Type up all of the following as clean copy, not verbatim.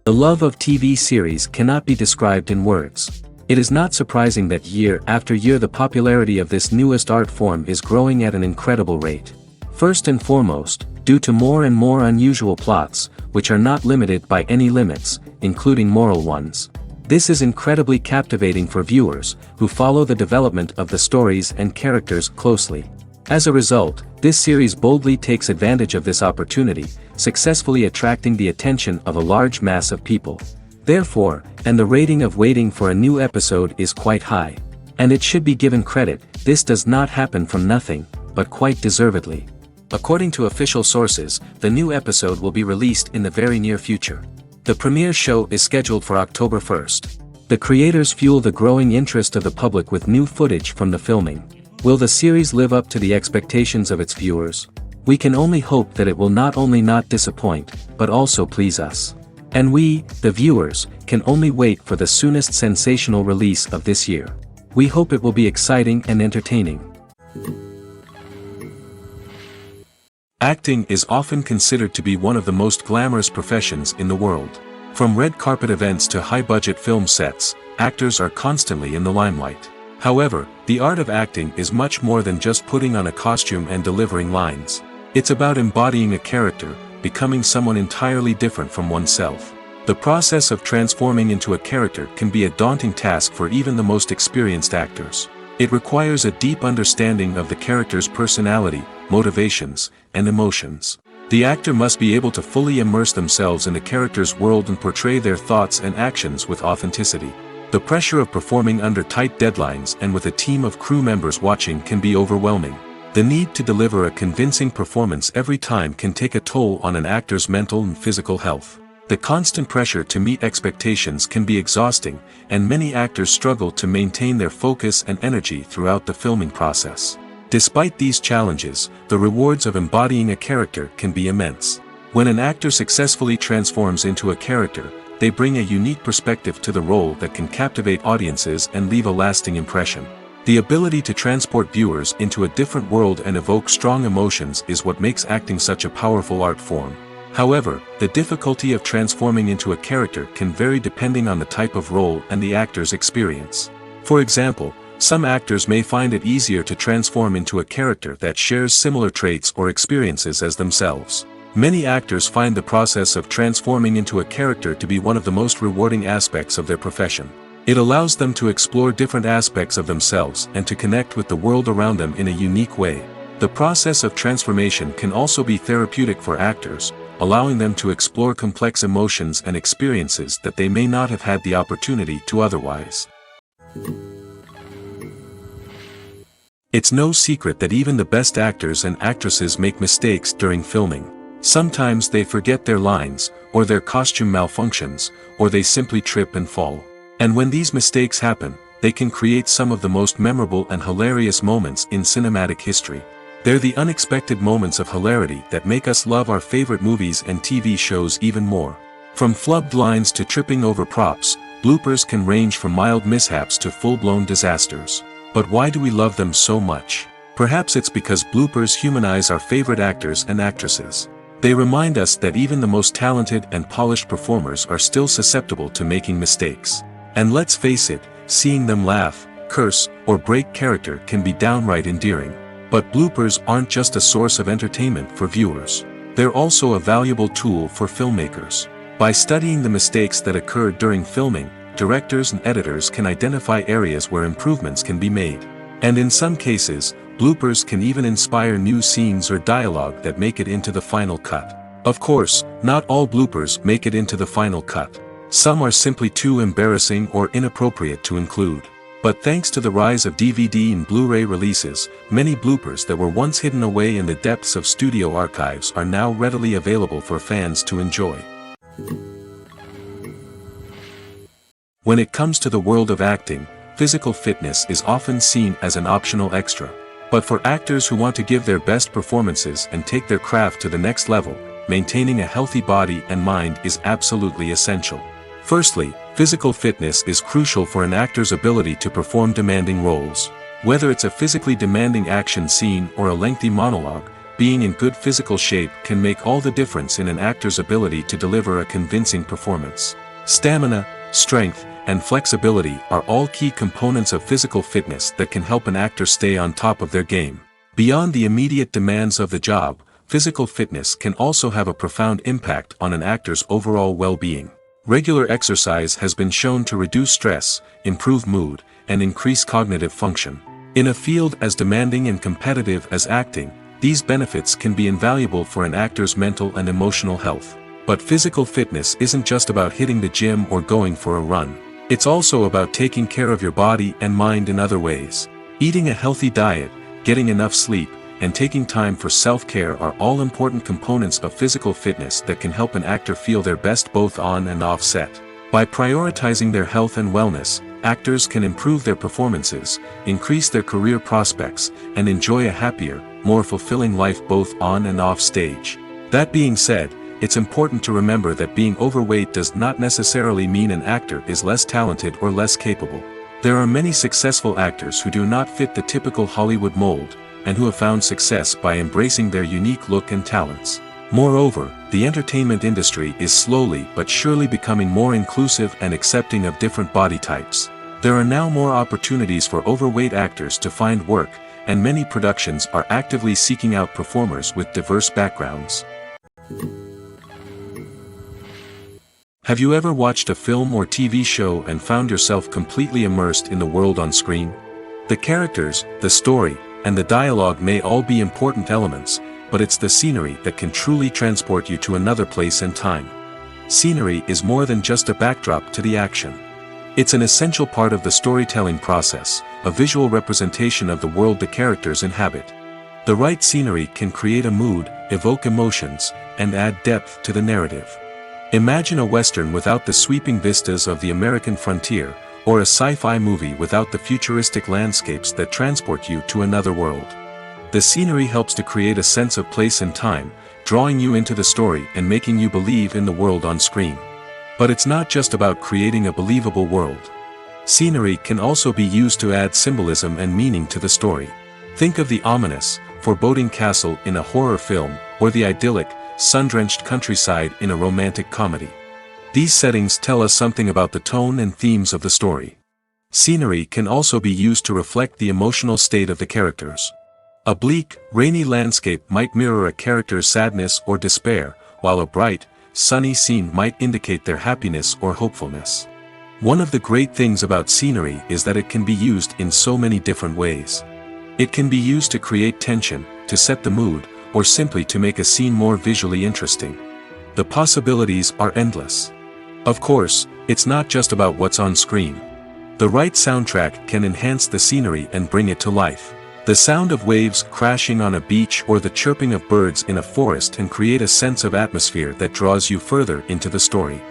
The love of TV series cannot be described in words. It is not surprising that year after year the popularity of this newest art form is growing at an incredible rate. First and foremost, due to more and more unusual plots, which are not limited by any limits, including moral ones. This is incredibly captivating for viewers, who follow the development of the stories and characters closely. As a result, this series boldly takes advantage of this opportunity, successfully attracting the attention of a large mass of people. Therefore, and the rating of waiting for a new episode is quite high. And it should be given credit, this does not happen from nothing, but quite deservedly. According to official sources, the new episode will be released in the very near future. The premiere show is scheduled for October 1st. The creators fuel the growing interest of the public with new footage from the filming. Will the series live up to the expectations of its viewers? We can only hope that it will not only not disappoint, but also please us. And we, the viewers, can only wait for the soonest sensational release of this year. We hope it will be exciting and entertaining. Acting is often considered to be one of the most glamorous professions in the world. From red carpet events to high-budget film sets, actors are constantly in the limelight. However, the art of acting is much more than just putting on a costume and delivering lines. It's about embodying a character, becoming someone entirely different from oneself. The process of transforming into a character can be a daunting task for even the most experienced actors. It requires a deep understanding of the character's personality, motivations, and emotions. The actor must be able to fully immerse themselves in the character's world and portray their thoughts and actions with authenticity. The pressure of performing under tight deadlines and with a team of crew members watching can be overwhelming. The need to deliver a convincing performance every time can take a toll on an actor's mental and physical health. The constant pressure to meet expectations can be exhausting, and many actors struggle to maintain their focus and energy throughout the filming process. Despite these challenges, the rewards of embodying a character can be immense. When an actor successfully transforms into a character, they bring a unique perspective to the role that can captivate audiences and leave a lasting impression. The ability to transport viewers into a different world and evoke strong emotions is what makes acting such a powerful art form. However, the difficulty of transforming into a character can vary depending on the type of role and the actor's experience. For example, some actors may find it easier to transform into a character that shares similar traits or experiences as themselves. Many actors find the process of transforming into a character to be one of the most rewarding aspects of their profession. It allows them to explore different aspects of themselves and to connect with the world around them in a unique way. The process of transformation can also be therapeutic for actors, allowing them to explore complex emotions and experiences that they may not have had the opportunity to otherwise. It's no secret that even the best actors and actresses make mistakes during filming. Sometimes they forget their lines, or their costume malfunctions, or they simply trip and fall. And when these mistakes happen, they can create some of the most memorable and hilarious moments in cinematic history. They're the unexpected moments of hilarity that make us love our favorite movies and TV shows even more. From flubbed lines to tripping over props, bloopers can range from mild mishaps to full-blown disasters. But why do we love them so much? Perhaps it's because bloopers humanize our favorite actors and actresses. They remind us that even the most talented and polished performers are still susceptible to making mistakes. And let's face it, seeing them laugh, curse, or break character can be downright endearing. But bloopers aren't just a source of entertainment for viewers. They're also a valuable tool for filmmakers. By studying the mistakes that occurred during filming, directors and editors can identify areas where improvements can be made. And in some cases, bloopers can even inspire new scenes or dialogue that make it into the final cut. Of course, not all bloopers make it into the final cut. Some are simply too embarrassing or inappropriate to include. But thanks to the rise of DVD and Blu-ray releases, many bloopers that were once hidden away in the depths of studio archives are now readily available for fans to enjoy. When it comes to the world of acting, physical fitness is often seen as an optional extra. But for actors who want to give their best performances and take their craft to the next level, maintaining a healthy body and mind is absolutely essential. Firstly, physical fitness is crucial for an actor's ability to perform demanding roles. Whether it's a physically demanding action scene or a lengthy monologue, being in good physical shape can make all the difference in an actor's ability to deliver a convincing performance. Stamina, strength, and flexibility are all key components of physical fitness that can help an actor stay on top of their game. Beyond the immediate demands of the job, physical fitness can also have a profound impact on an actor's overall well-being. Regular exercise has been shown to reduce stress, improve mood, and increase cognitive function. In a field as demanding and competitive as acting, these benefits can be invaluable for an actor's mental and emotional health. But physical fitness isn't just about hitting the gym or going for a run. It's also about taking care of your body and mind in other ways. Eating a healthy diet, getting enough sleep, and taking time for self-care are all important components of physical fitness that can help an actor feel their best both on and off set. By prioritizing their health and wellness, actors can improve their performances, increase their career prospects, and enjoy a happier, more fulfilling life both on and off stage. That being said, it's important to remember that being overweight does not necessarily mean an actor is less talented or less capable. There are many successful actors who do not fit the typical Hollywood mold, and who have found success by embracing their unique look and talents. Moreover, the entertainment industry is slowly but surely becoming more inclusive and accepting of different body types. There are now more opportunities for overweight actors to find work, and many productions are actively seeking out performers with diverse backgrounds. Have you ever watched a film or TV show and found yourself completely immersed in the world on screen? The characters, the story, and the dialogue may all be important elements, but it's the scenery that can truly transport you to another place and time. Scenery is more than just a backdrop to the action. It's an essential part of the storytelling process, a visual representation of the world the characters inhabit. The right scenery can create a mood, evoke emotions, and add depth to the narrative. Imagine a Western without the sweeping vistas of the American frontier, or a sci-fi movie without the futuristic landscapes that transport you to another world. The scenery helps to create a sense of place and time, drawing you into the story and making you believe in the world on screen. But it's not just about creating a believable world. Scenery can also be used to add symbolism and meaning to the story. Think of the ominous, foreboding castle in a horror film, or the idyllic, sun-drenched countryside in a romantic comedy. These settings tell us something about the tone and themes of the story. Scenery can also be used to reflect the emotional state of the characters. A bleak, rainy landscape might mirror a character's sadness or despair, while a bright, sunny scene might indicate their happiness or hopefulness. One of the great things about scenery is that it can be used in so many different ways. It can be used to create tension, to set the mood, or simply to make a scene more visually interesting. The possibilities are endless. Of course, it's not just about what's on screen. The right soundtrack can enhance the scenery and bring it to life. The sound of waves crashing on a beach or the chirping of birds in a forest can create a sense of atmosphere that draws you further into the story.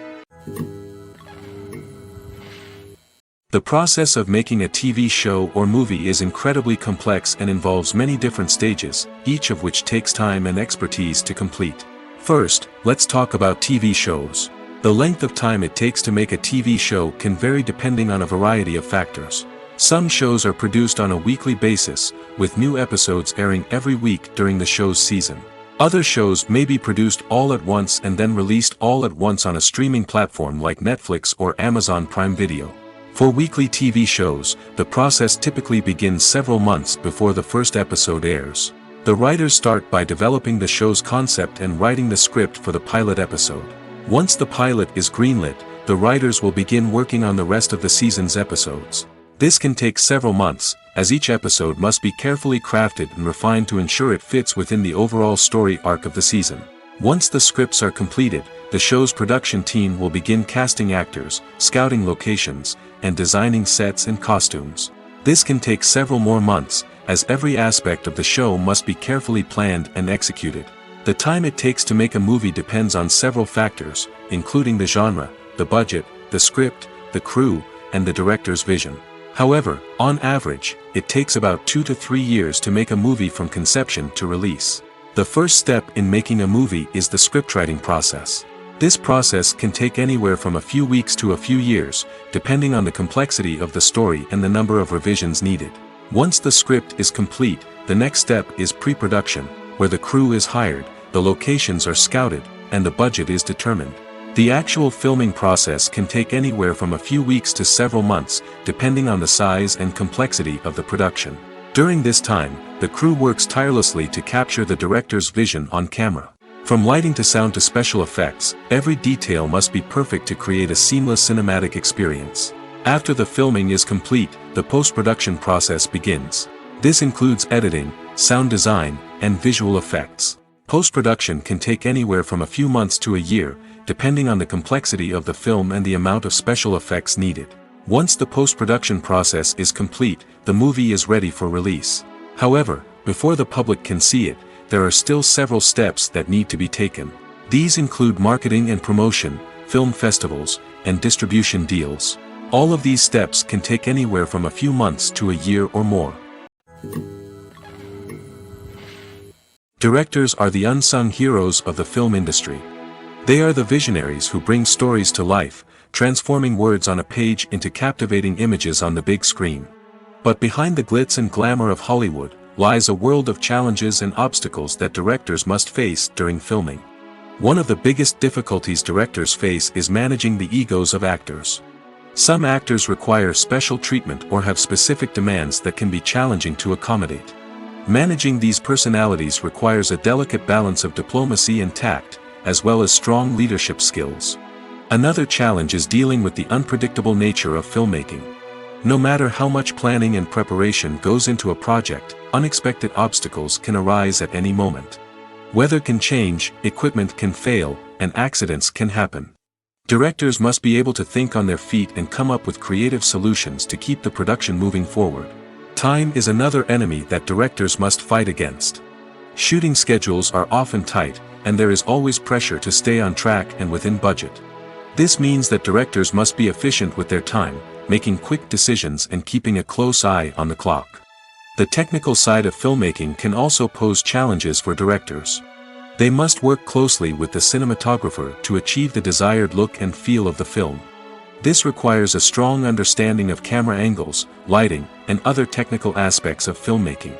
The process of making a TV show or movie is incredibly complex and involves many different stages, each of which takes time and expertise to complete. First, let's talk about TV shows. The length of time it takes to make a TV show can vary depending on a variety of factors. Some shows are produced on a weekly basis, with new episodes airing every week during the show's season. Other shows may be produced all at once and then released all at once on a streaming platform like Netflix or Amazon Prime Video. For weekly TV shows, the process typically begins several months before the first episode airs. The writers start by developing the show's concept and writing the script for the pilot episode. Once the pilot is greenlit, the writers will begin working on the rest of the season's episodes. This can take several months, as each episode must be carefully crafted and refined to ensure it fits within the overall story arc of the season. Once the scripts are completed, the show's production team will begin casting actors, scouting locations, and designing sets and costumes. This can take several more months, as every aspect of the show must be carefully planned and executed. The time it takes to make a movie depends on several factors, including the genre, the budget, the script, the crew, and the director's vision. However, on average, it takes about 2 to 3 years to make a movie from conception to release. The first step in making a movie is the scriptwriting process. This process can take anywhere from a few weeks to a few years, depending on the complexity of the story and the number of revisions needed. Once the script is complete, the next step is pre-production, where the crew is hired, the locations are scouted, and the budget is determined. The actual filming process can take anywhere from a few weeks to several months, depending on the size and complexity of the production. During this time, the crew works tirelessly to capture the director's vision on camera. From lighting to sound to special effects, every detail must be perfect to create a seamless cinematic experience. After the filming is complete, the post-production process begins. This includes editing, sound design, and visual effects. Post-production can take anywhere from a few months to a year, depending on the complexity of the film and the amount of special effects needed. Once the post-production process is complete, the movie is ready for release. However, before the public can see it, there are still several steps that need to be taken. These include marketing and promotion, film festivals, and distribution deals. All of these steps can take anywhere from a few months to a year or more. Directors are the unsung heroes of the film industry. They are the visionaries who bring stories to life, transforming words on a page into captivating images on the big screen. But behind the glitz and glamour of Hollywood, lies a world of challenges and obstacles that directors must face during filming. One of the biggest difficulties directors face is managing the egos of actors. Some actors require special treatment or have specific demands that can be challenging to accommodate. Managing these personalities requires a delicate balance of diplomacy and tact, as well as strong leadership skills. Another challenge is dealing with the unpredictable nature of filmmaking. No matter how much planning and preparation goes into a project, unexpected obstacles can arise at any moment. Weather can change, equipment can fail, and accidents can happen. Directors must be able to think on their feet and come up with creative solutions to keep the production moving forward. Time is another enemy that directors must fight against. Shooting schedules are often tight, and there is always pressure to stay on track and within budget. This means that directors must be efficient with their time, making quick decisions and keeping a close eye on the clock. The technical side of filmmaking can also pose challenges for directors. They must work closely with the cinematographer to achieve the desired look and feel of the film. This requires a strong understanding of camera angles, lighting, and other technical aspects of filmmaking.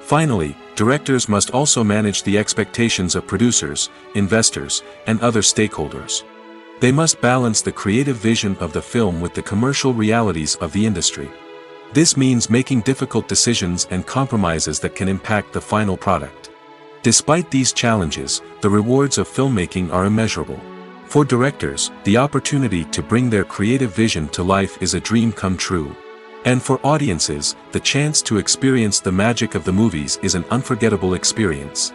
Finally, directors must also manage the expectations of producers, investors, and other stakeholders. They must balance the creative vision of the film with the commercial realities of the industry. This means making difficult decisions and compromises that can impact the final product. Despite these challenges, the rewards of filmmaking are immeasurable. For directors, the opportunity to bring their creative vision to life is a dream come true. And for audiences, the chance to experience the magic of the movies is an unforgettable experience.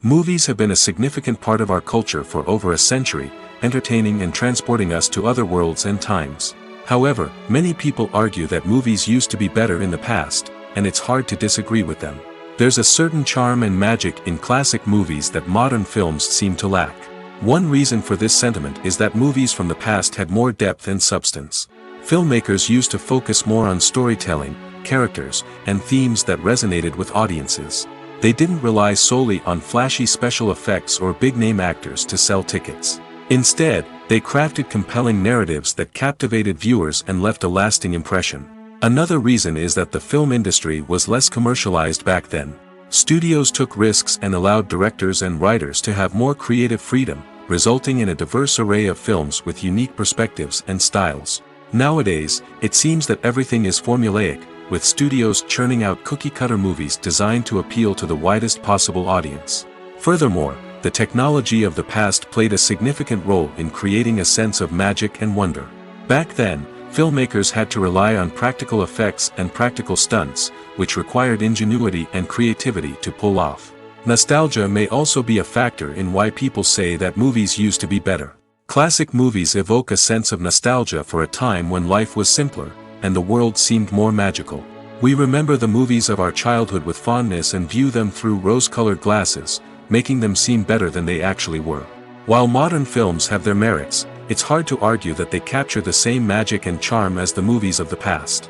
Movies have been a significant part of our culture for over a century, entertaining and transporting us to other worlds and times. However, many people argue that movies used to be better in the past, and it's hard to disagree with them. There's a certain charm and magic in classic movies that modern films seem to lack. One reason for this sentiment is that movies from the past had more depth and substance. Filmmakers used to focus more on storytelling, characters, and themes that resonated with audiences. They didn't rely solely on flashy special effects or big-name actors to sell tickets. Instead, they crafted compelling narratives that captivated viewers and left a lasting impression. Another reason is that the film industry was less commercialized back then. Studios took risks and allowed directors and writers to have more creative freedom, resulting in a diverse array of films with unique perspectives and styles. Nowadays, it seems that everything is formulaic, with studios churning out cookie-cutter movies designed to appeal to the widest possible audience. Furthermore, the technology of the past played a significant role in creating a sense of magic and wonder. Back then, filmmakers had to rely on practical effects and practical stunts, which required ingenuity and creativity to pull off. Nostalgia may also be a factor in why people say that movies used to be better. Classic movies evoke a sense of nostalgia for a time when life was simpler, and the world seemed more magical. We remember the movies of our childhood with fondness and view them through rose-colored glasses, making them seem better than they actually were. While modern films have their merits, it's hard to argue that they capture the same magic and charm as the movies of the past.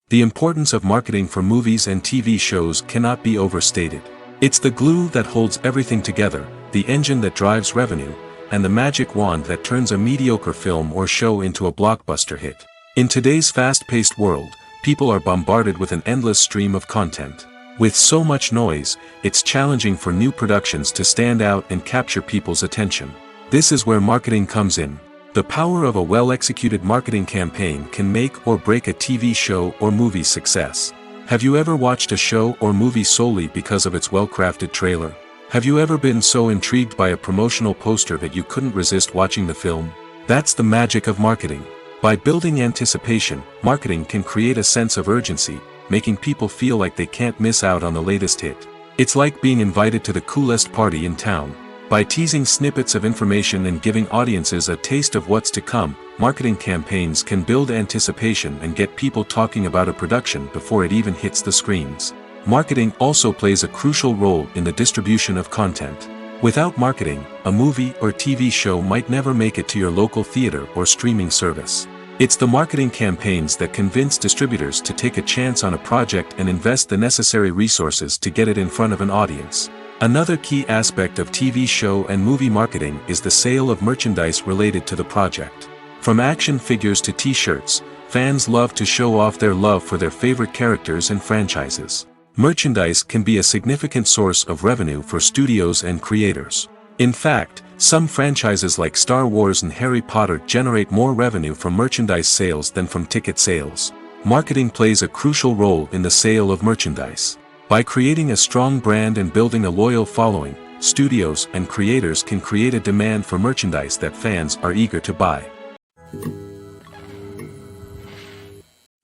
The importance of marketing for movies and TV shows cannot be overstated. It's the glue that holds everything together, the engine that drives revenue, and the magic wand that turns a mediocre film or show into a blockbuster hit. In today's fast-paced world, people are bombarded with an endless stream of content. With so much noise, it's challenging for new productions to stand out and capture people's attention. This is where marketing comes in. The power of a well-executed marketing campaign can make or break a TV show or movie's success. Have you ever watched a show or movie solely because of its well-crafted trailer? Have you ever been so intrigued by a promotional poster that you couldn't resist watching the film? That's the magic of marketing. By building anticipation, marketing can create a sense of urgency, making people feel like they can't miss out on the latest hit. It's like being invited to the coolest party in town. By teasing snippets of information and giving audiences a taste of what's to come, marketing campaigns can build anticipation and get people talking about a production before it even hits the screens. Marketing also plays a crucial role in the distribution of content. Without marketing, a movie or TV show might never make it to your local theater or streaming service. It's the marketing campaigns that convince distributors to take a chance on a project and invest the necessary resources to get it in front of an audience. Another key aspect of TV show and movie marketing is the sale of merchandise related to the project. From action figures to t-shirts, fans love to show off their love for their favorite characters and franchises. Merchandise can be a significant source of revenue for studios and creators. In fact, some franchises like Star Wars and Harry Potter generate more revenue from merchandise sales than from ticket sales. Marketing plays a crucial role in the sale of merchandise. By creating a strong brand and building a loyal following, studios and creators can create a demand for merchandise that fans are eager to buy.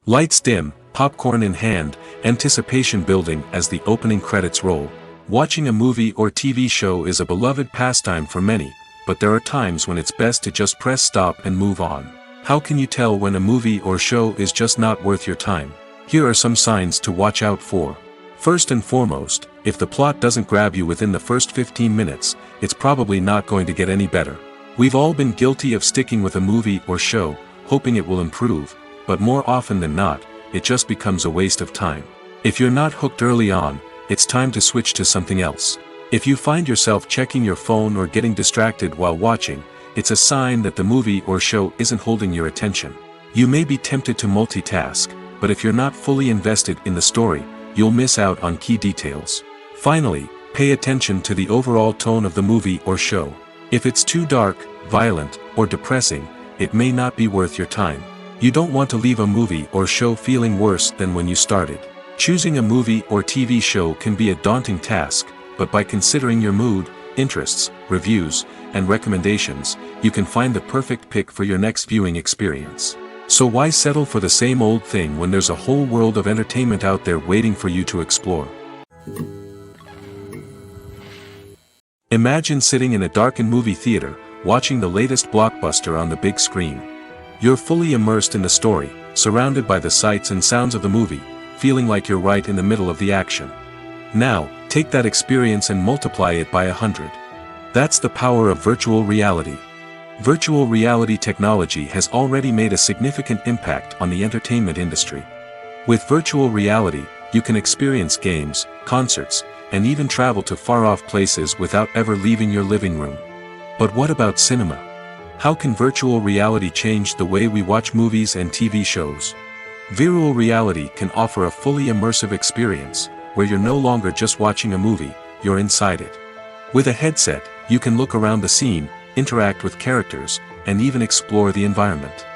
Lights dim, popcorn in hand, anticipation building as the opening credits roll. Watching a movie or TV show is a beloved pastime for many, but there are times when it's best to just press stop and move on. How can you tell when a movie or show is just not worth your time? Here are some signs to watch out for. First and foremost, if the plot doesn't grab you within the first 15 minutes, it's probably not going to get any better. We've all been guilty of sticking with a movie or show, hoping it will improve, but more often than not, it just becomes a waste of time. If you're not hooked early on, it's time to switch to something else. If you find yourself checking your phone or getting distracted while watching, it's a sign that the movie or show isn't holding your attention. You may be tempted to multitask, but if you're not fully invested in the story, you'll miss out on key details. Finally, pay attention to the overall tone of the movie or show. If it's too dark, violent, or depressing, it may not be worth your time. You don't want to leave a movie or show feeling worse than when you started. Choosing a movie or TV show can be a daunting task, but by considering your mood, interests, reviews, and recommendations, you can find the perfect pick for your next viewing experience. So why settle for the same old thing when there's a whole world of entertainment out there waiting for you to explore? Imagine sitting in a darkened movie theater, watching the latest blockbuster on the big screen. You're fully immersed in the story, surrounded by the sights and sounds of the movie, feeling like you're right in the middle of the action. Now, take that experience and multiply it by 100. That's the power of virtual reality. Virtual reality technology has already made a significant impact on the entertainment industry. With virtual reality, you can experience games, concerts, and even travel to far-off places without ever leaving your living room. But what about cinema? How can virtual reality change the way we watch movies and TV shows? Virtual reality can offer a fully immersive experience, where you're no longer just watching a movie, you're inside it. With a headset, you can look around the scene, interact with characters, and even explore the environment.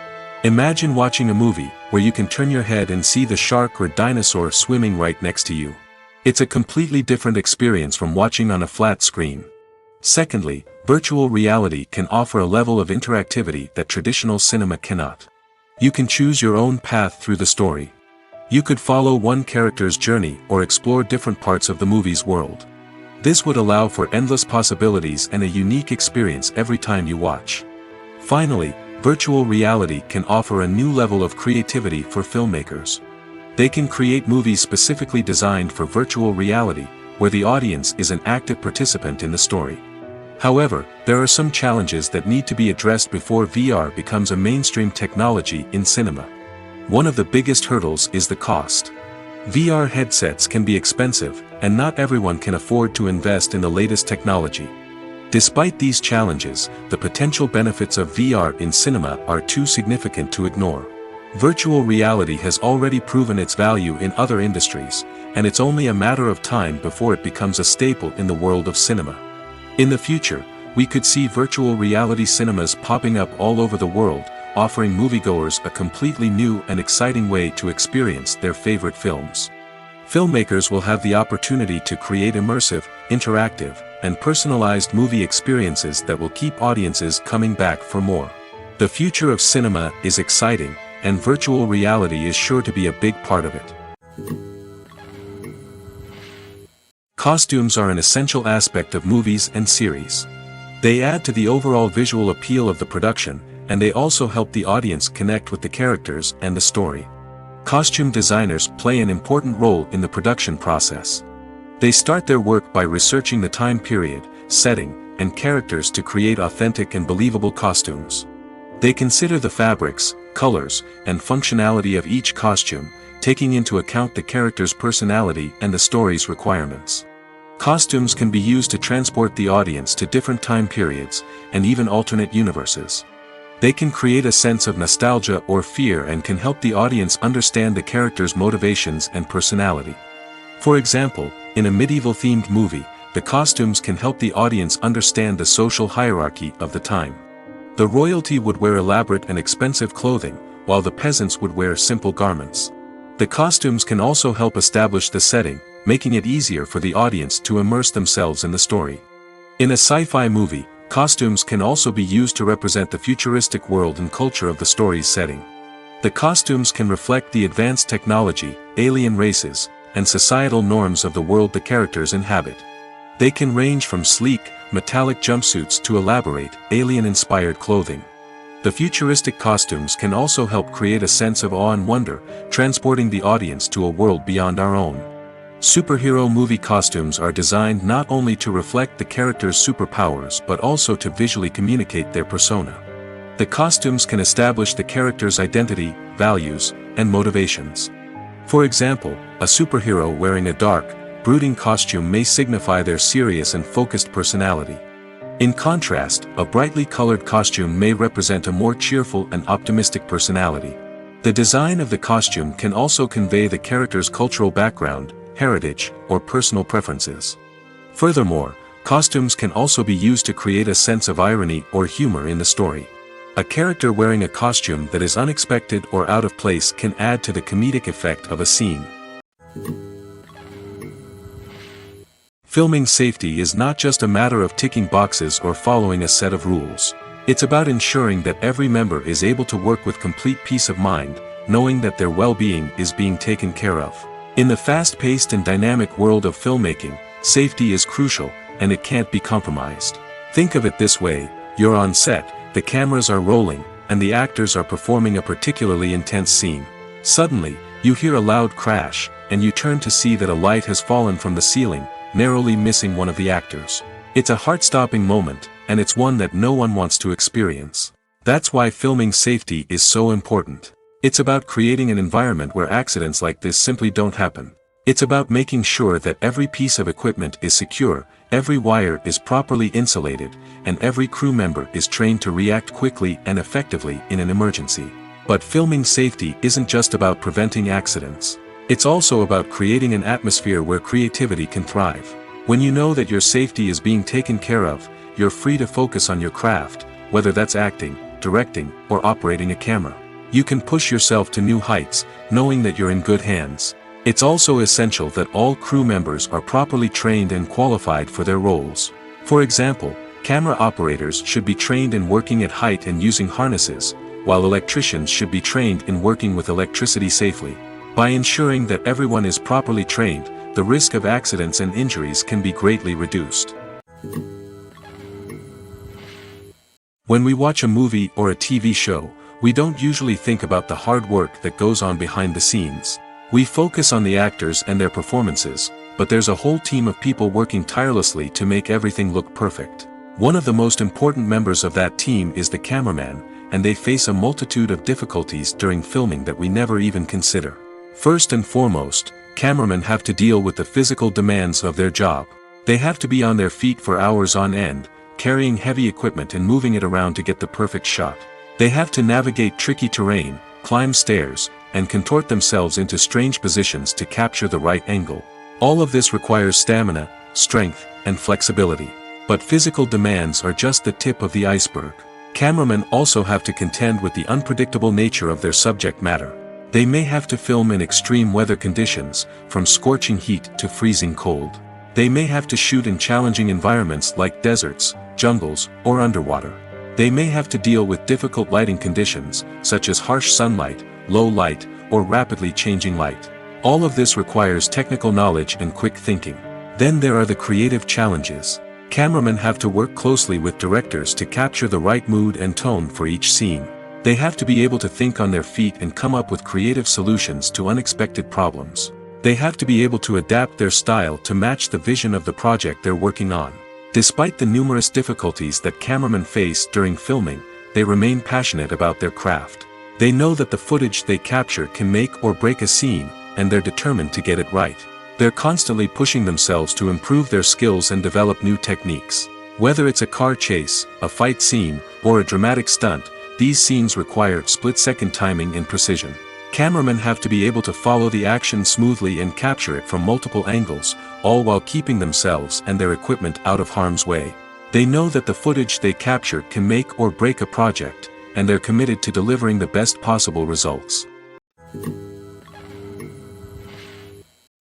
Imagine watching a movie, where you can turn your head and see the shark or dinosaur swimming right next to you. It's a completely different experience from watching on a flat screen. Secondly, virtual reality can offer a level of interactivity that traditional cinema cannot. You can choose your own path through the story. You could follow one character's journey or explore different parts of the movie's world. This would allow for endless possibilities and a unique experience every time you watch. Finally, virtual reality can offer a new level of creativity for filmmakers. They can create movies specifically designed for virtual reality, where the audience is an active participant in the story. However, there are some challenges that need to be addressed before VR becomes a mainstream technology in cinema. One of the biggest hurdles is the cost. VR headsets can be expensive, and not everyone can afford to invest in the latest technology. Despite these challenges, the potential benefits of VR in cinema are too significant to ignore. Virtual reality has already proven its value in other industries, and it's only a matter of time before it becomes a staple in the world of cinema. In the future, we could see virtual reality cinemas popping up all over the world, offering moviegoers a completely new and exciting way to experience their favorite films. Filmmakers will have the opportunity to create immersive, interactive, and personalized movie experiences that will keep audiences coming back for more. The future of cinema is exciting, and virtual reality is sure to be a big part of it. Costumes are an essential aspect of movies and series. They add to the overall visual appeal of the production, and they also help the audience connect with the characters and the story. Costume designers play an important role in the production process. They start their work by researching the time period, setting, and characters to create authentic and believable costumes. They consider the fabrics, colors, and functionality of each costume, taking into account the character's personality and the story's requirements. Costumes can be used to transport the audience to different time periods, and even alternate universes. They can create a sense of nostalgia or fear and can help the audience understand the character's motivations and personality. For example, in a medieval-themed movie, the costumes can help the audience understand the social hierarchy of the time. The royalty would wear elaborate and expensive clothing, while the peasants would wear simple garments. The costumes can also help establish the setting, making it easier for the audience to immerse themselves in the story. In a sci-fi movie, costumes can also be used to represent the futuristic world and culture of the story's setting. The costumes can reflect the advanced technology, alien races, and societal norms of the world the characters inhabit. They can range from sleek, metallic jumpsuits to elaborate, alien-inspired clothing. The futuristic costumes can also help create a sense of awe and wonder, transporting the audience to a world beyond our own. Superhero movie costumes are designed not only to reflect the character's superpowers but also to visually communicate their persona. The costumes can establish the character's identity, values, and motivations. For example, a superhero wearing a dark, brooding costume may signify their serious and focused personality. In contrast, a brightly colored costume may represent a more cheerful and optimistic personality. The design of the costume can also convey the character's cultural background, heritage, or personal preferences. Furthermore, costumes can also be used to create a sense of irony or humor in the story. A character wearing a costume that is unexpected or out of place can add to the comedic effect of a scene. Filming safety is not just a matter of ticking boxes or following a set of rules. It's about ensuring that every member is able to work with complete peace of mind, knowing that their well-being is being taken care of. In the fast-paced and dynamic world of filmmaking, safety is crucial, and it can't be compromised. Think of it this way: you're on set, the cameras are rolling, and the actors are performing a particularly intense scene. Suddenly, you hear a loud crash, and you turn to see that a light has fallen from the ceiling, narrowly missing one of the actors. It's a heart-stopping moment, and it's one that no one wants to experience. That's why filming safety is so important. It's about creating an environment where accidents like this simply don't happen. It's about making sure that every piece of equipment is secure, every wire is properly insulated, and every crew member is trained to react quickly and effectively in an emergency. But filming safety isn't just about preventing accidents. It's also about creating an atmosphere where creativity can thrive. When you know that your safety is being taken care of, you're free to focus on your craft, whether that's acting, directing, or operating a camera. You can push yourself to new heights, knowing that you're in good hands. It's also essential that all crew members are properly trained and qualified for their roles. For example, camera operators should be trained in working at height and using harnesses, while electricians should be trained in working with electricity safely. By ensuring that everyone is properly trained, the risk of accidents and injuries can be greatly reduced. When we watch a movie or a TV show, we don't usually think about the hard work that goes on behind the scenes. We focus on the actors and their performances, but there's a whole team of people working tirelessly to make everything look perfect. One of the most important members of that team is the cameraman, and they face a multitude of difficulties during filming that we never even consider. First and foremost, cameramen have to deal with the physical demands of their job. They have to be on their feet for hours on end, carrying heavy equipment and moving it around to get the perfect shot. They have to navigate tricky terrain, climb stairs, and contort themselves into strange positions to capture the right angle. All of this requires stamina, strength, and flexibility. But physical demands are just the tip of the iceberg. Cameramen also have to contend with the unpredictable nature of their subject matter. They may have to film in extreme weather conditions, from scorching heat to freezing cold. They may have to shoot in challenging environments like deserts, jungles, or underwater. They may have to deal with difficult lighting conditions, such as harsh sunlight, low light, or rapidly changing light. All of this requires technical knowledge and quick thinking. Then there are the creative challenges. Cameramen have to work closely with directors to capture the right mood and tone for each scene. They have to be able to think on their feet and come up with creative solutions to unexpected problems. They have to be able to adapt their style to match the vision of the project they're working on. Despite the numerous difficulties that cameramen face during filming, they remain passionate about their craft. They know that the footage they capture can make or break a scene, and they're determined to get it right. They're constantly pushing themselves to improve their skills and develop new techniques. Whether it's a car chase, a fight scene, or a dramatic stunt, these scenes require split-second timing and precision. Cameramen have to be able to follow the action smoothly and capture it from multiple angles, all while keeping themselves and their equipment out of harm's way. They know that the footage they capture can make or break a project, and they're committed to delivering the best possible results.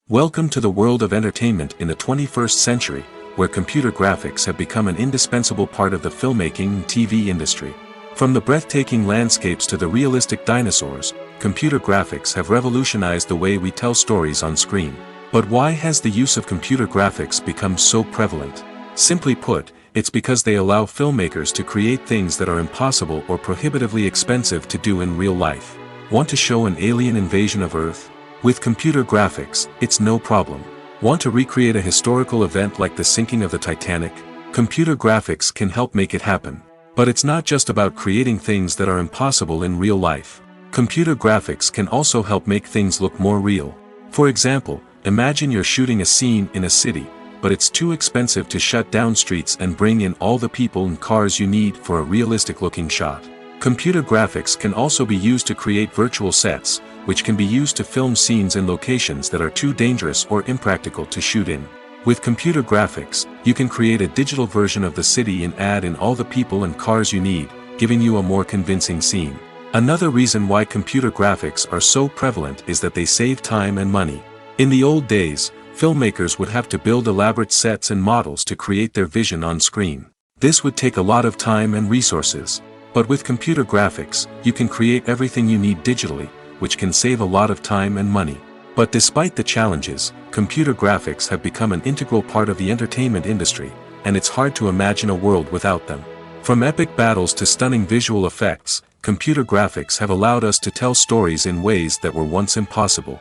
Welcome to the world of entertainment in the 21st century, where computer graphics have become an indispensable part of the filmmaking and TV industry. From the breathtaking landscapes to the realistic dinosaurs, computer graphics have revolutionized the way we tell stories on screen. But why has the use of computer graphics become so prevalent? Simply put, it's because they allow filmmakers to create things that are impossible or prohibitively expensive to do in real life. Want to show an alien invasion of Earth? With computer graphics, it's no problem. Want to recreate a historical event like the sinking of the Titanic? Computer graphics can help make it happen. But it's not just about creating things that are impossible in real life. Computer graphics can also help make things look more real. For example, imagine you're shooting a scene in a city, but it's too expensive to shut down streets and bring in all the people and cars you need for a realistic-looking shot. Computer graphics can also be used to create virtual sets, which can be used to film scenes in locations that are too dangerous or impractical to shoot in. With computer graphics, you can create a digital version of the city and add in all the people and cars you need, giving you a more convincing scene. Another reason why computer graphics are so prevalent is that they save time and money. In the old days, filmmakers would have to build elaborate sets and models to create their vision on screen. This would take a lot of time and resources. But with computer graphics, you can create everything you need digitally, which can save a lot of time and money. But despite the challenges, computer graphics have become an integral part of the entertainment industry, and it's hard to imagine a world without them. From epic battles to stunning visual effects, computer graphics have allowed us to tell stories in ways that were once impossible.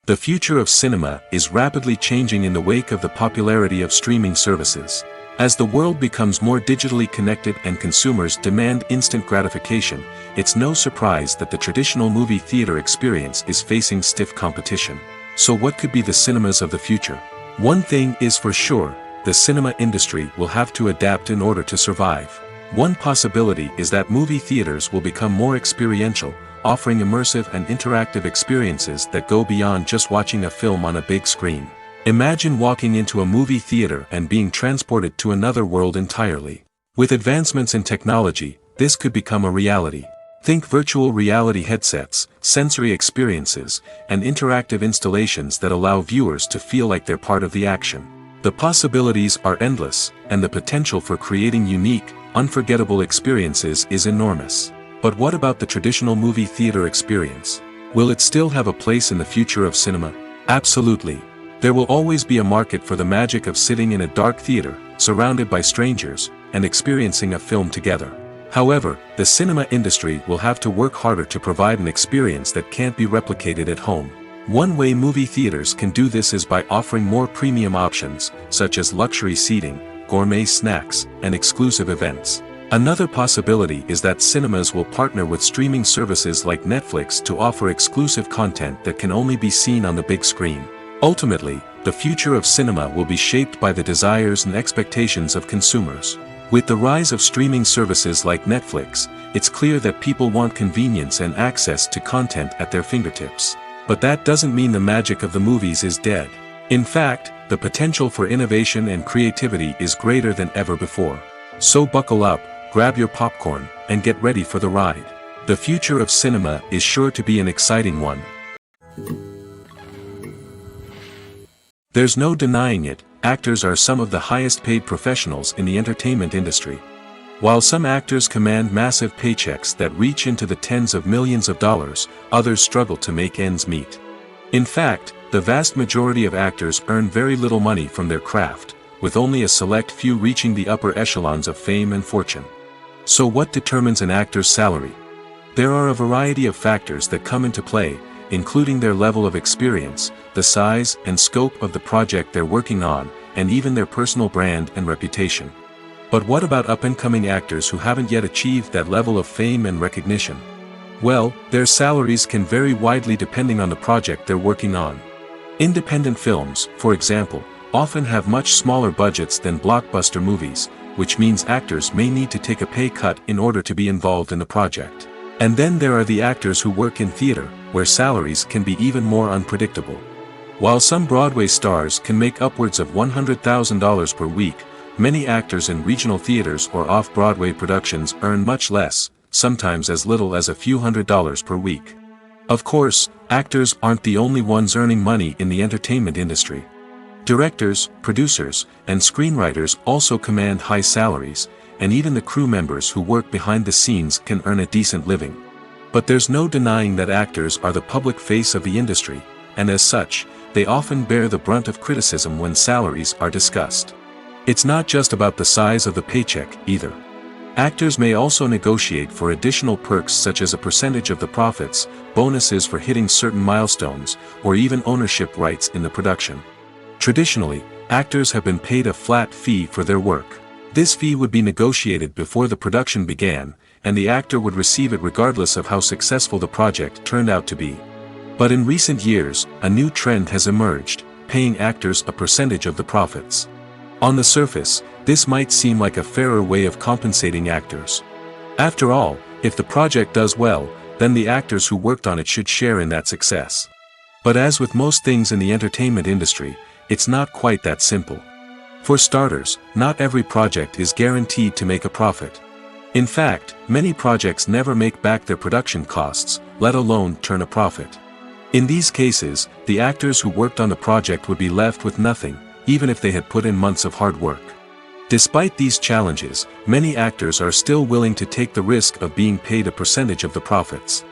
The future of cinema is rapidly changing in the wake of the popularity of streaming services. As the world becomes more digitally connected and consumers demand instant gratification, it's no surprise that the traditional movie theater experience is facing stiff competition. So what could be the cinemas of the future? One thing is for sure, the cinema industry will have to adapt in order to survive. One possibility is that movie theaters will become more experiential, offering immersive and interactive experiences that go beyond just watching a film on a big screen. Imagine walking into a movie theater and being transported to another world entirely. With advancements in technology, this could become a reality. Think virtual reality headsets, sensory experiences, and interactive installations that allow viewers to feel like they're part of the action. The possibilities are endless, and the potential for creating unique, unforgettable experiences is enormous. But what about the traditional movie theater experience? Will it still have a place in the future of cinema? Absolutely. There will always be a market for the magic of sitting in a dark theater, surrounded by strangers, and experiencing a film together. However, the cinema industry will have to work harder to provide an experience that can't be replicated at home. One way movie theaters can do this is by offering more premium options, such as luxury seating, gourmet snacks, and exclusive events. Another possibility is that cinemas will partner with streaming services like Netflix to offer exclusive content that can only be seen on the big screen. Ultimately, the future of cinema will be shaped by the desires and expectations of consumers. With the rise of streaming services like Netflix, it's clear that people want convenience and access to content at their fingertips. But that doesn't mean the magic of the movies is dead. In fact, the potential for innovation and creativity is greater than ever before. So buckle up, grab your popcorn, and get ready for the ride. The future of cinema is sure to be an exciting one. There's no denying it, actors are some of the highest paid professionals in the entertainment industry. While some actors command massive paychecks that reach into the tens of millions of dollars, others struggle to make ends meet. In fact, the vast majority of actors earn very little money from their craft, with only a select few reaching the upper echelons of fame and fortune. So what determines an actor's salary? There are a variety of factors that come into play, including their level of experience, the size and scope of the project they're working on, and even their personal brand and reputation. But what about up-and-coming actors who haven't yet achieved that level of fame and recognition? Well, their salaries can vary widely depending on the project they're working on. Independent films, for example, often have much smaller budgets than blockbuster movies, which means actors may need to take a pay cut in order to be involved in the project. And then there are the actors who work in theater, where salaries can be even more unpredictable. While some Broadway stars can make upwards of $100,000 per week, many actors in regional theaters or off-Broadway productions earn much less, sometimes as little as a few $100s per week. Of course, actors aren't the only ones earning money in the entertainment industry. Directors, producers, and screenwriters also command high salaries, and even the crew members who work behind the scenes can earn a decent living. But there's no denying that actors are the public face of the industry, and as such, they often bear the brunt of criticism when salaries are discussed. It's not just about the size of the paycheck, either. Actors may also negotiate for additional perks such as a percentage of the profits, bonuses for hitting certain milestones, or even ownership rights in the production. Traditionally, actors have been paid a flat fee for their work. This fee would be negotiated before the production began, and the actor would receive it regardless of how successful the project turned out to be. But in recent years, a new trend has emerged, paying actors a percentage of the profits. On the surface, this might seem like a fairer way of compensating actors. After all, if the project does well, then the actors who worked on it should share in that success. But as with most things in the entertainment industry, it's not quite that simple. For starters, not every project is guaranteed to make a profit. In fact, many projects never make back their production costs, let alone turn a profit. In these cases, the actors who worked on the project would be left with nothing, even if they had put in months of hard work. Despite these challenges, many actors are still willing to take the risk of being paid a percentage of the profits.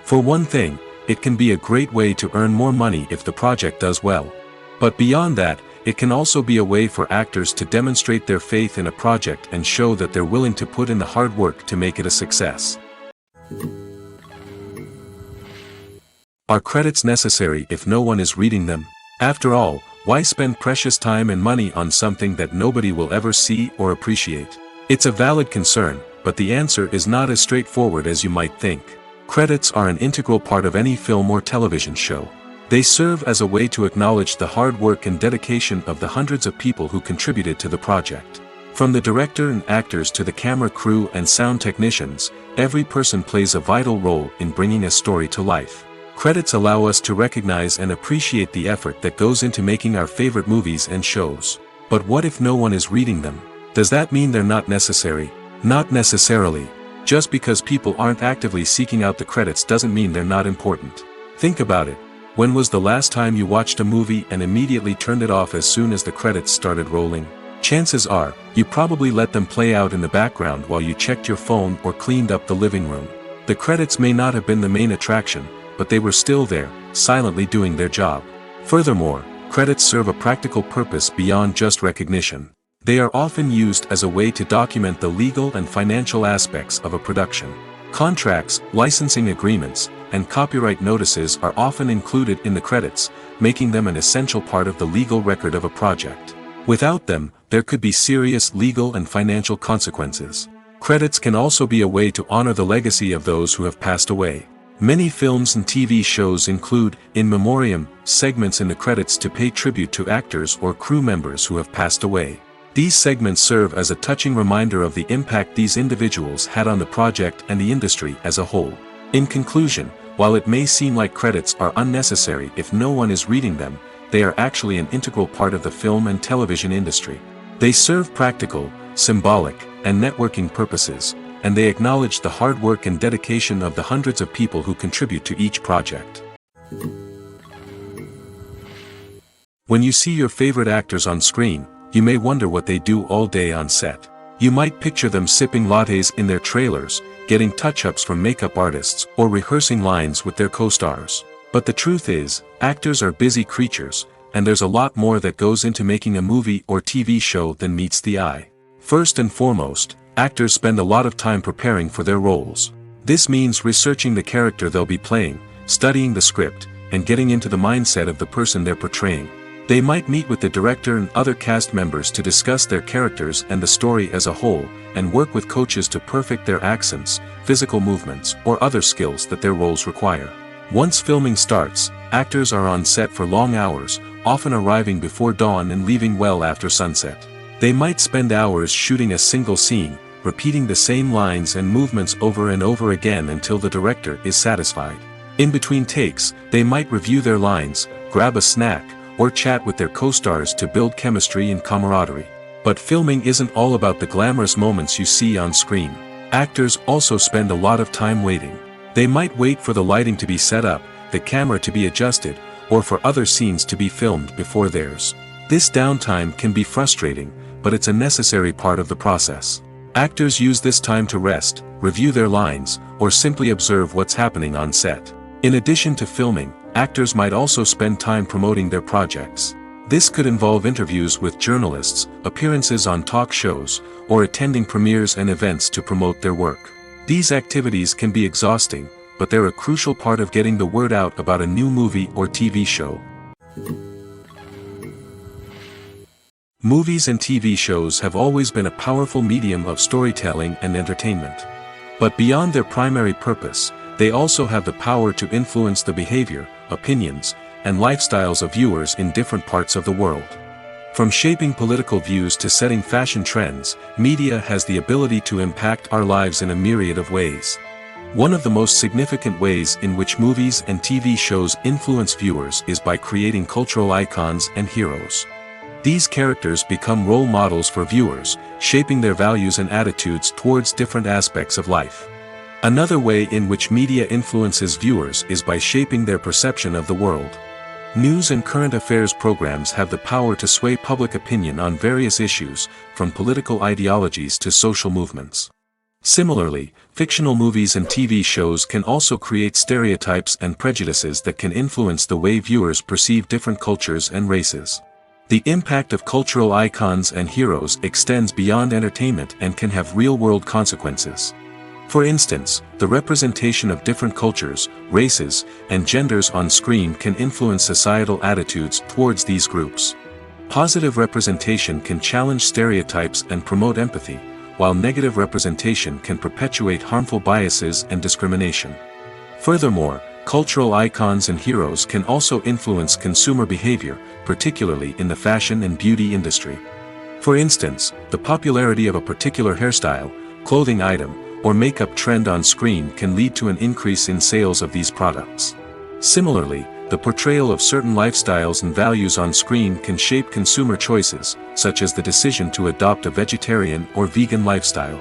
For one thing, it can be a great way to earn more money if the project does well. But beyond that, it can also be a way for actors to demonstrate their faith in a project and show that they're willing to put in the hard work to make it a success. Are credits necessary if no one is reading them? After all, why spend precious time and money on something that nobody will ever see or appreciate? It's a valid concern, but the answer is not as straightforward as you might think. Credits are an integral part of any film or television show. They serve as a way to acknowledge the hard work and dedication of the hundreds of people who contributed to the project. From the director and actors to the camera crew and sound technicians, every person plays a vital role in bringing a story to life. Credits allow us to recognize and appreciate the effort that goes into making our favorite movies and shows. But what if no one is reading them? Does that mean they're not necessary? Not necessarily. Just because people aren't actively seeking out the credits doesn't mean they're not important. Think about it. When was the last time you watched a movie and immediately turned it off as soon as the credits started rolling? Chances are, you probably let them play out in the background while you checked your phone or cleaned up the living room. The credits may not have been the main attraction, but they were still there, silently doing their job. Furthermore, credits serve a practical purpose beyond just recognition. They are often used as a way to document the legal and financial aspects of a production. Contracts, licensing agreements, and copyright notices are often included in the credits, making them an essential part of the legal record of a project. Without them, there could be serious legal and financial consequences. Credits can also be a way to honor the legacy of those who have passed away. Many films and TV shows include, in memoriam, segments in the credits to pay tribute to actors or crew members who have passed away. These segments serve as a touching reminder of the impact these individuals had on the project and the industry as a whole. In conclusion, while it may seem like credits are unnecessary if no one is reading them, they are actually an integral part of the film and television industry. They serve practical, symbolic, and networking purposes, and they acknowledge the hard work and dedication of the hundreds of people who contribute to each project. When you see your favorite actors on screen, you may wonder what they do all day on set. You might picture them sipping lattes in their trailers, getting touch-ups from makeup artists, or rehearsing lines with their co-stars. But the truth is, actors are busy creatures, and there's a lot more that goes into making a movie or TV show than meets the eye. First and foremost, actors spend a lot of time preparing for their roles. This means researching the character they'll be playing, studying the script, and getting into the mindset of the person they're portraying. They might meet with the director and other cast members to discuss their characters and the story as a whole, and work with coaches to perfect their accents, physical movements, or other skills that their roles require. Once filming starts, actors are on set for long hours, often arriving before dawn and leaving well after sunset. They might spend hours shooting a single scene, repeating the same lines and movements over and over again until the director is satisfied. In between takes, they might review their lines, grab a snack, or chat with their co-stars to build chemistry and camaraderie. But filming isn't all about the glamorous moments you see on screen. Actors also spend a lot of time waiting. They might wait for the lighting to be set up, the camera to be adjusted, or for other scenes to be filmed before theirs. This downtime can be frustrating, but it's a necessary part of the process. Actors use this time to rest, review their lines, or simply observe what's happening on set. In addition to filming, actors might also spend time promoting their projects. This could involve interviews with journalists, appearances on talk shows, or attending premieres and events to promote their work. These activities can be exhausting, but they're a crucial part of getting the word out about a new movie or TV show. Movies and TV shows have always been a powerful medium of storytelling and entertainment. But beyond their primary purpose, they also have the power to influence the behavior, opinions, and lifestyles of viewers in different parts of the world. From shaping political views to setting fashion trends, media has the ability to impact our lives in a myriad of ways. One of the most significant ways in which movies and TV shows influence viewers is by creating cultural icons and heroes. These characters become role models for viewers, shaping their values and attitudes towards different aspects of life. Another way in which media influences viewers is by shaping their perception of the world. News and current affairs programs have the power to sway public opinion on various issues, from political ideologies to social movements. Similarly, fictional movies and TV shows can also create stereotypes and prejudices that can influence the way viewers perceive different cultures and races. The impact of cultural icons and heroes extends beyond entertainment and can have real-world consequences. For instance, the representation of different cultures, races, and genders on screen can influence societal attitudes towards these groups. Positive representation can challenge stereotypes and promote empathy, while negative representation can perpetuate harmful biases and discrimination. Furthermore, cultural icons and heroes can also influence consumer behavior, particularly in the fashion and beauty industry. For instance, the popularity of a particular hairstyle, clothing item, or makeup trend on screen can lead to an increase in sales of these products. Similarly, the portrayal of certain lifestyles and values on screen can shape consumer choices, such as the decision to adopt a vegetarian or vegan lifestyle.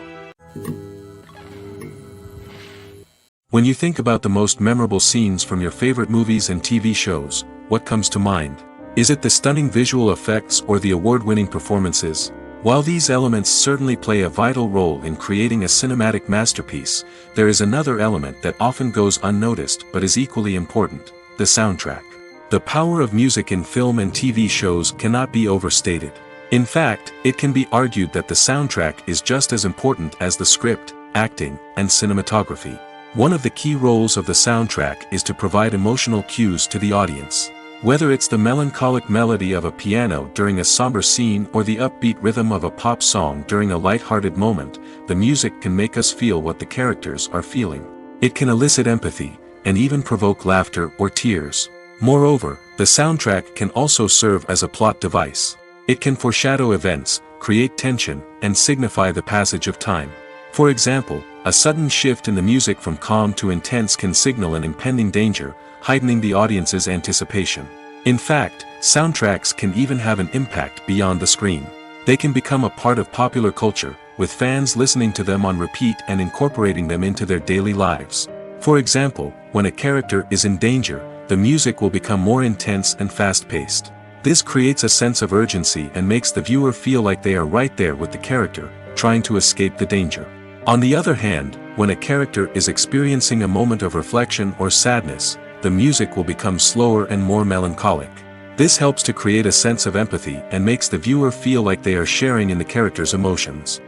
When you think about the most memorable scenes from your favorite movies and TV shows, what comes to mind? Is it the stunning visual effects or the award-winning performances? While these elements certainly play a vital role in creating a cinematic masterpiece, there is another element that often goes unnoticed but is equally important: the soundtrack. The power of music in film and TV shows cannot be overstated. In fact, it can be argued that the soundtrack is just as important as the script, acting, and cinematography. One of the key roles of the soundtrack is to provide emotional cues to the audience. Whether it's the melancholic melody of a piano during a somber scene or the upbeat rhythm of a pop song during a light-hearted moment, the music can make us feel what the characters are feeling. It can elicit empathy, and even provoke laughter or tears. Moreover, the soundtrack can also serve as a plot device. It can foreshadow events, create tension, and signify the passage of time. For example, a sudden shift in the music from calm to intense can signal an impending danger, heightening the audience's anticipation. In fact, soundtracks can even have an impact beyond the screen. They can become a part of popular culture, with fans listening to them on repeat and incorporating them into their daily lives. For example, when a character is in danger, the music will become more intense and fast-paced. This creates a sense of urgency and makes the viewer feel like they are right there with the character, trying to escape the danger. On the other hand, when a character is experiencing a moment of reflection or sadness, the music will become slower and more melancholic. This helps to create a sense of empathy and makes the viewer feel like they are sharing in the character's emotions.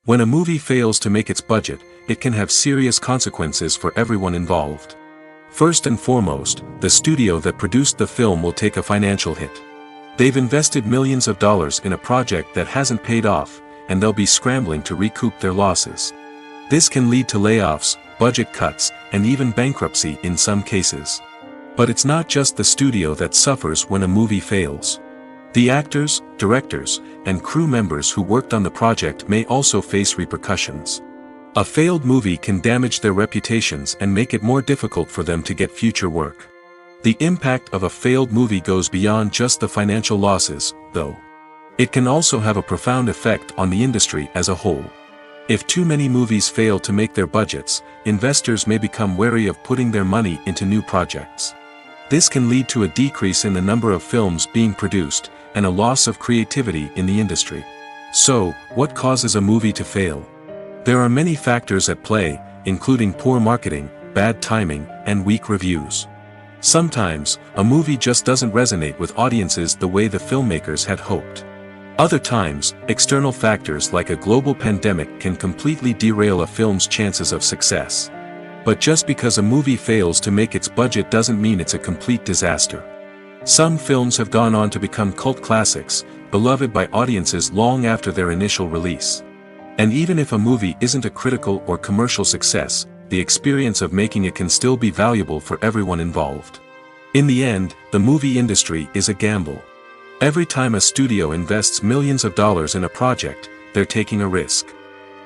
When a movie fails to make its budget, it can have serious consequences for everyone involved. First and foremost, the studio that produced the film will take a financial hit. They've invested millions of dollars in a project that hasn't paid off, and they'll be scrambling to recoup their losses. This can lead to layoffs, budget cuts, and even bankruptcy in some cases. But it's not just the studio that suffers when a movie fails. The actors, directors, and crew members who worked on the project may also face repercussions. A failed movie can damage their reputations and make it more difficult for them to get future work. The impact of a failed movie goes beyond just the financial losses, though. It can also have a profound effect on the industry as a whole. If too many movies fail to make their budgets, investors may become wary of putting their money into new projects. This can lead to a decrease in the number of films being produced, and a loss of creativity in the industry. So, what causes a movie to fail? There are many factors at play, including poor marketing, bad timing, and weak reviews. Sometimes, a movie just doesn't resonate with audiences the way the filmmakers had hoped. Other times, external factors like a global pandemic can completely derail a film's chances of success. But just because a movie fails to make its budget doesn't mean it's a complete disaster. Some films have gone on to become cult classics, beloved by audiences long after their initial release. And even if a movie isn't a critical or commercial success, the experience of making it can still be valuable for everyone involved. In the end, the movie industry is a gamble. Every time a studio invests millions of dollars in a project, they're taking a risk.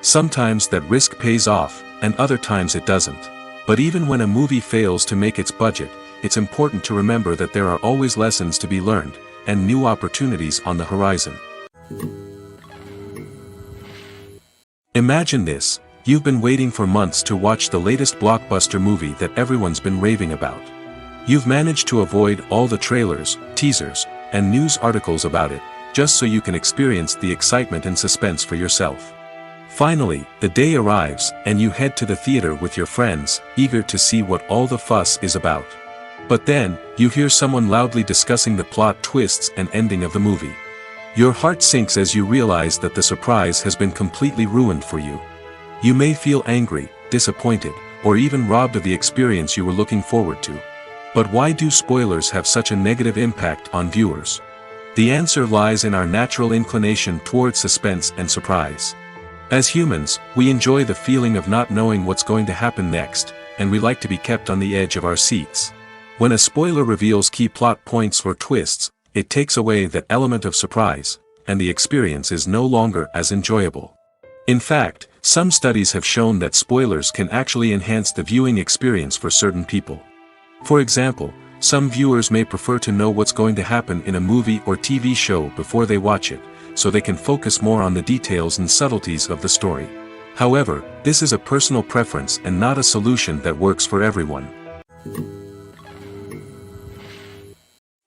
Sometimes that risk pays off, and other times it doesn't. But even when a movie fails to make its budget, it's important to remember that there are always lessons to be learned, and new opportunities on the horizon. Imagine this: you've been waiting for months to watch the latest blockbuster movie that everyone's been raving about. You've managed to avoid all the trailers, teasers, and news articles about it, just so you can experience the excitement and suspense for yourself. Finally, the day arrives, and you head to the theater with your friends, eager to see what all the fuss is about. But then, you hear someone loudly discussing the plot twists and ending of the movie. Your heart sinks as you realize that the surprise has been completely ruined for you. You may feel angry, disappointed, or even robbed of the experience you were looking forward to. But why do spoilers have such a negative impact on viewers? The answer lies in our natural inclination towards suspense and surprise. As humans, we enjoy the feeling of not knowing what's going to happen next, and we like to be kept on the edge of our seats. When a spoiler reveals key plot points or twists, it takes away that element of surprise, and the experience is no longer as enjoyable. In fact, some studies have shown that spoilers can actually enhance the viewing experience for certain people. For example, some viewers may prefer to know what's going to happen in a movie or TV show before they watch it, so they can focus more on the details and subtleties of the story. However, this is a personal preference and not a solution that works for everyone.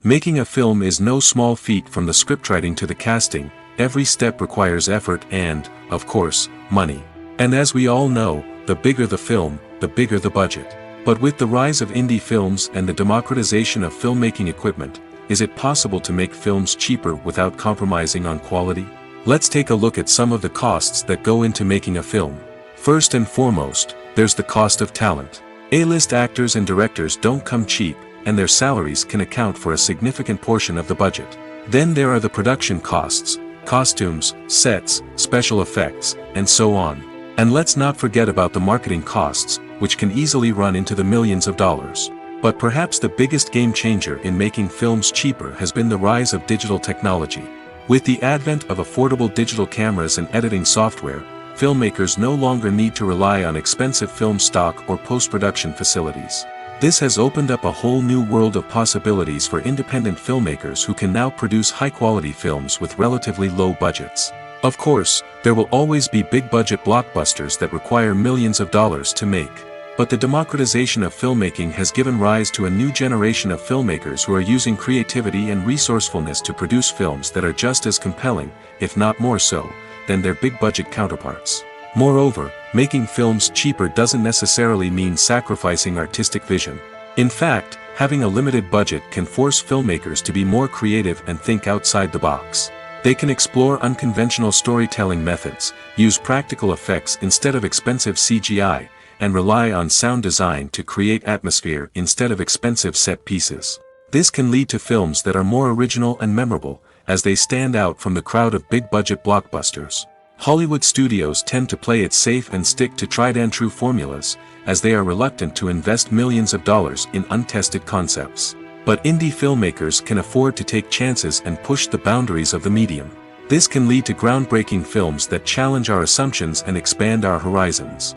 Making a film is no small feat. From the scriptwriting to the casting, every step requires effort and, of course, money. And as we all know, the bigger the film, the bigger the budget. But with the rise of indie films and the democratization of filmmaking equipment, is it possible to make films cheaper without compromising on quality? Let's take a look at some of the costs that go into making a film. First and foremost, there's the cost of talent. A-list actors and directors don't come cheap, and their salaries can account for a significant portion of the budget. Then there are the production costs, costumes, sets, special effects, and so on. And let's not forget about the marketing costs, which can easily run into the millions of dollars. But perhaps the biggest game changer in making films cheaper has been the rise of digital technology. With the advent of affordable digital cameras and editing software, filmmakers no longer need to rely on expensive film stock or post-production facilities. This has opened up a whole new world of possibilities for independent filmmakers who can now produce high-quality films with relatively low budgets. Of course, there will always be big-budget blockbusters that require millions of dollars to make. But the democratization of filmmaking has given rise to a new generation of filmmakers who are using creativity and resourcefulness to produce films that are just as compelling, if not more so, than their big-budget counterparts. Moreover, making films cheaper doesn't necessarily mean sacrificing artistic vision. In fact, having a limited budget can force filmmakers to be more creative and think outside the box. They can explore unconventional storytelling methods, use practical effects instead of expensive CGI, and rely on sound design to create atmosphere instead of expensive set pieces. This can lead to films that are more original and memorable, as they stand out from the crowd of big-budget blockbusters. Hollywood studios tend to play it safe and stick to tried-and-true formulas, as they are reluctant to invest millions of dollars in untested concepts. But indie filmmakers can afford to take chances and push the boundaries of the medium. This can lead to groundbreaking films that challenge our assumptions and expand our horizons.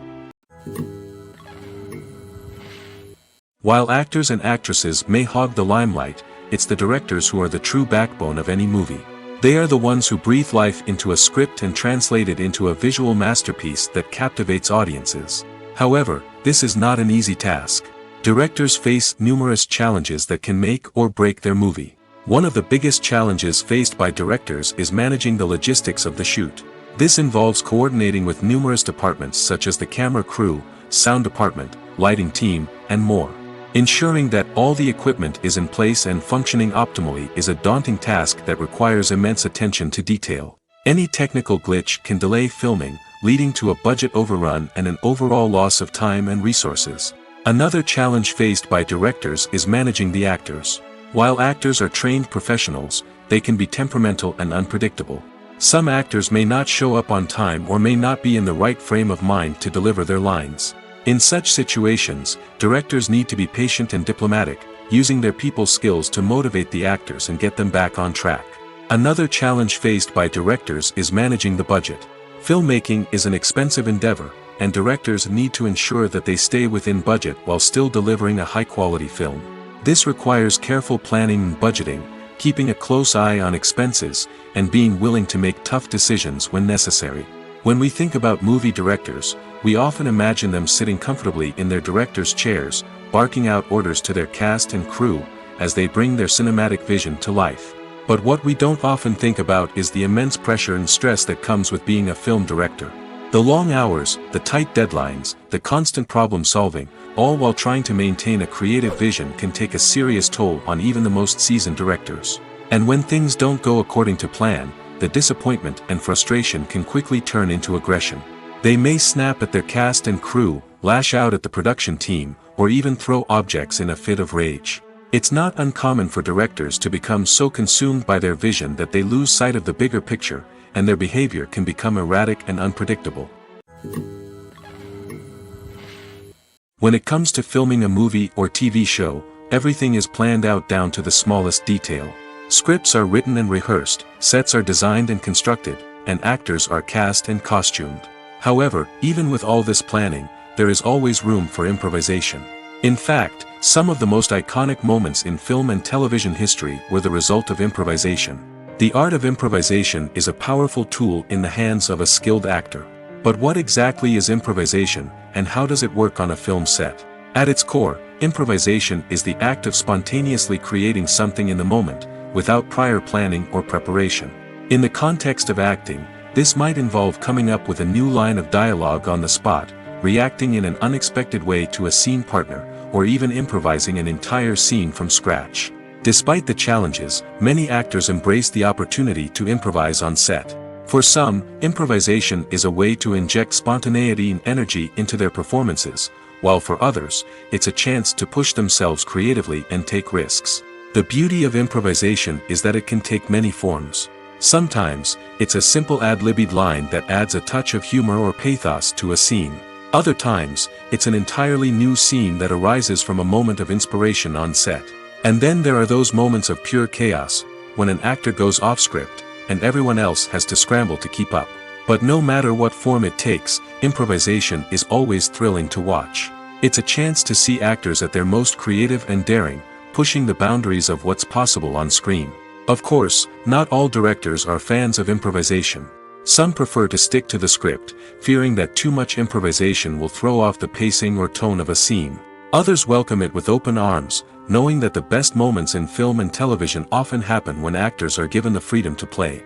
While actors and actresses may hog the limelight, it's the directors who are the true backbone of any movie. They are the ones who breathe life into a script and translate it into a visual masterpiece that captivates audiences. However, this is not an easy task. Directors face numerous challenges that can make or break their movie. One of the biggest challenges faced by directors is managing the logistics of the shoot. This involves coordinating with numerous departments such as the camera crew, sound department, lighting team, and more. Ensuring that all the equipment is in place and functioning optimally is a daunting task that requires immense attention to detail. Any technical glitch can delay filming, leading to a budget overrun and an overall loss of time and resources. Another challenge faced by directors is managing the actors. While actors are trained professionals, they can be temperamental and unpredictable. Some actors may not show up on time or may not be in the right frame of mind to deliver their lines. In such situations, directors need to be patient and diplomatic, using their people skills to motivate the actors and get them back on track. Another challenge faced by directors is managing the budget. Filmmaking is an expensive endeavor, and directors need to ensure that they stay within budget while still delivering a high-quality film. This requires careful planning and budgeting, keeping a close eye on expenses, and being willing to make tough decisions when necessary. When we think about movie directors, we often imagine them sitting comfortably in their director's chairs, barking out orders to their cast and crew, as they bring their cinematic vision to life. But what we don't often think about is the immense pressure and stress that comes with being a film director. The long hours, the tight deadlines, the constant problem-solving, all while trying to maintain a creative vision can take a serious toll on even the most seasoned directors. And when things don't go according to plan, the disappointment and frustration can quickly turn into aggression. They may snap at their cast and crew, lash out at the production team, or even throw objects in a fit of rage. It's not uncommon for directors to become so consumed by their vision that they lose sight of the bigger picture, and their behavior can become erratic and unpredictable. When it comes to filming a movie or TV show, everything is planned out down to the smallest detail. Scripts are written and rehearsed, sets are designed and constructed, and actors are cast and costumed. However, even with all this planning, there is always room for improvisation. In fact, some of the most iconic moments in film and television history were the result of improvisation. The art of improvisation is a powerful tool in the hands of a skilled actor. But what exactly is improvisation, and how does it work on a film set? At its core, improvisation is the act of spontaneously creating something in the moment, without prior planning or preparation. In the context of acting, this might involve coming up with a new line of dialogue on the spot, reacting in an unexpected way to a scene partner, or even improvising an entire scene from scratch. Despite the challenges, many actors embrace the opportunity to improvise on set. For some, improvisation is a way to inject spontaneity and energy into their performances, while for others, it's a chance to push themselves creatively and take risks. The beauty of improvisation is that it can take many forms. Sometimes, it's a simple ad-libbed line that adds a touch of humor or pathos to a scene. Other times, it's an entirely new scene that arises from a moment of inspiration on set. And then there are those moments of pure chaos, when an actor goes off script, and everyone else has to scramble to keep up. But no matter what form it takes, improvisation is always thrilling to watch. It's a chance to see actors at their most creative and daring, pushing the boundaries of what's possible on screen. Of course, not all directors are fans of improvisation. Some prefer to stick to the script, fearing that too much improvisation will throw off the pacing or tone of a scene. Others welcome it with open arms, knowing that the best moments in film and television often happen when actors are given the freedom to play.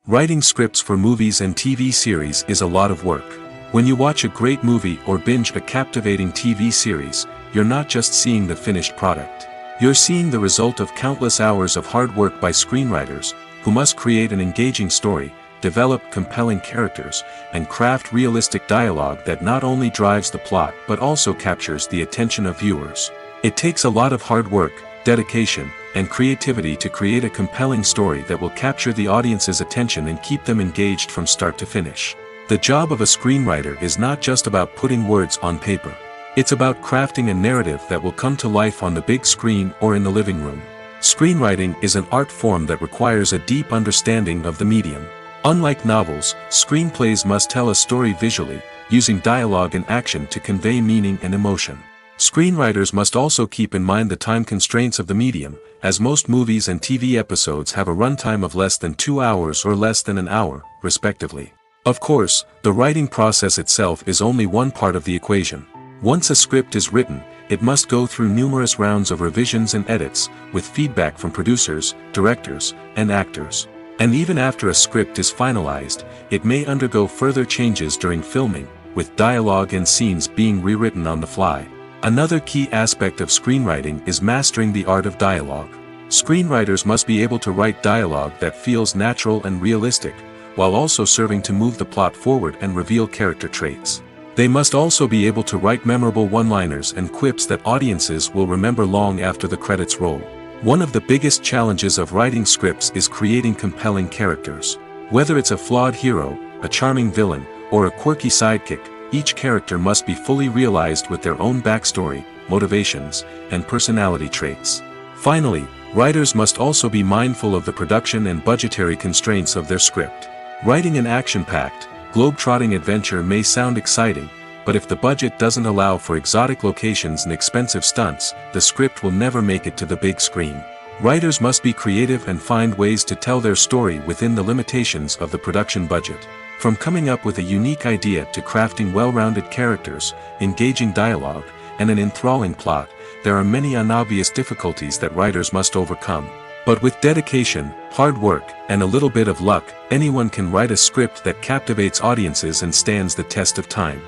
Writing scripts for movies and TV series is a lot of work. When you watch a great movie or binge a captivating TV series, you're not just seeing the finished product. You're seeing the result of countless hours of hard work by screenwriters, who must create an engaging story, develop compelling characters, and craft realistic dialogue that not only drives the plot but also captures the attention of viewers. It takes a lot of hard work, dedication, and creativity to create a compelling story that will capture the audience's attention and keep them engaged from start to finish. The job of a screenwriter is not just about putting words on paper. It's about crafting a narrative that will come to life on the big screen or in the living room. Screenwriting is an art form that requires a deep understanding of the medium. Unlike novels, screenplays must tell a story visually, using dialogue and action to convey meaning and emotion. Screenwriters must also keep in mind the time constraints of the medium, as most movies and TV episodes have a runtime of less than 2 hours or less than an hour, respectively. Of course, the writing process itself is only one part of the equation. Once a script is written, it must go through numerous rounds of revisions and edits, with feedback from producers, directors, and actors. And even after a script is finalized, it may undergo further changes during filming, with dialogue and scenes being rewritten on the fly. Another key aspect of screenwriting is mastering the art of dialogue. Screenwriters must be able to write dialogue that feels natural and realistic, while also serving to move the plot forward and reveal character traits. They must also be able to write memorable one-liners and quips that audiences will remember long after the credits roll. One of the biggest challenges of writing scripts is creating compelling characters. Whether it's a flawed hero, a charming villain, or a quirky sidekick, each character must be fully realized with their own backstory, motivations, and personality traits. Finally, writers must also be mindful of the production and budgetary constraints of their script. Writing an action-packed, globe-trotting adventure may sound exciting, but if the budget doesn't allow for exotic locations and expensive stunts, the script will never make it to the big screen. Writers must be creative and find ways to tell their story within the limitations of the production budget. From coming up with a unique idea to crafting well-rounded characters, engaging dialogue, and an enthralling plot, there are many unobvious difficulties that writers must overcome. But with dedication, hard work, and a little bit of luck, anyone can write a script that captivates audiences and stands the test of time.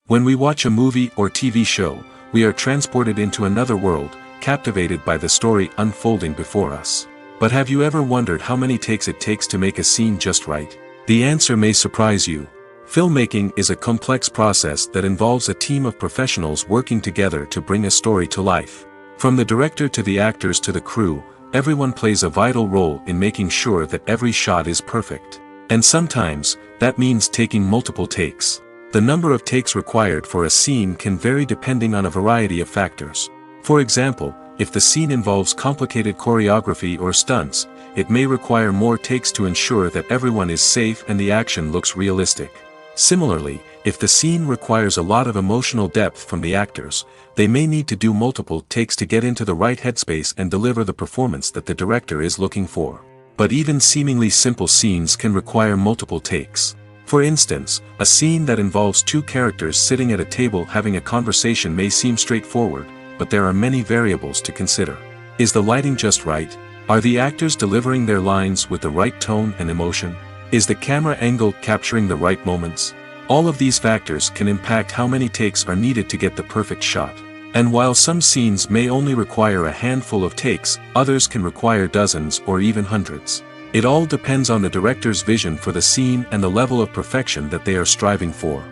When we watch a movie or TV show, we are transported into another world, captivated by the story unfolding before us. But have you ever wondered how many takes it takes to make a scene just right? The answer may surprise you. Filmmaking is a complex process that involves a team of professionals working together to bring a story to life. From the director to the actors to the crew, everyone plays a vital role in making sure that every shot is perfect. And sometimes, that means taking multiple takes. The number of takes required for a scene can vary depending on a variety of factors. For example, if the scene involves complicated choreography or stunts, it may require more takes to ensure that everyone is safe and the action looks realistic. Similarly, if the scene requires a lot of emotional depth from the actors, they may need to do multiple takes to get into the right headspace and deliver the performance that the director is looking for. But even seemingly simple scenes can require multiple takes. For instance, a scene that involves two characters sitting at a table having a conversation may seem straightforward, but there are many variables to consider. Is the lighting just right? Are the actors delivering their lines with the right tone and emotion? Is the camera angle capturing the right moments? All of these factors can impact how many takes are needed to get the perfect shot. And while some scenes may only require a handful of takes, others can require dozens or even hundreds. It all depends on the director's vision for the scene and the level of perfection that they are striving for.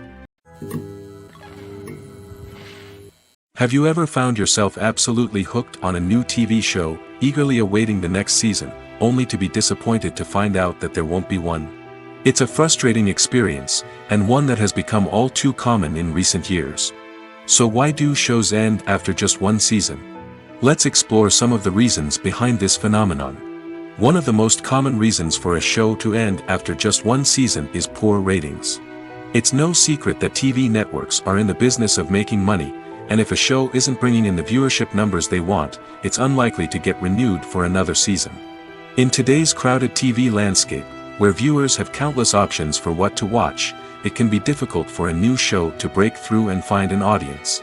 Have you ever found yourself absolutely hooked on a new TV show, eagerly awaiting the next season, only to be disappointed to find out that there won't be one. It's a frustrating experience, and one that has become all too common in recent years. So why do shows end after just one season? Let's explore some of the reasons behind this phenomenon. One of the most common reasons for a show to end after just one season is poor ratings. It's no secret that TV networks are in the business of making money, and if a show isn't bringing in the viewership numbers they want, it's unlikely to get renewed for another season. In today's crowded TV landscape, where viewers have countless options for what to watch, it can be difficult for a new show to break through and find an audience.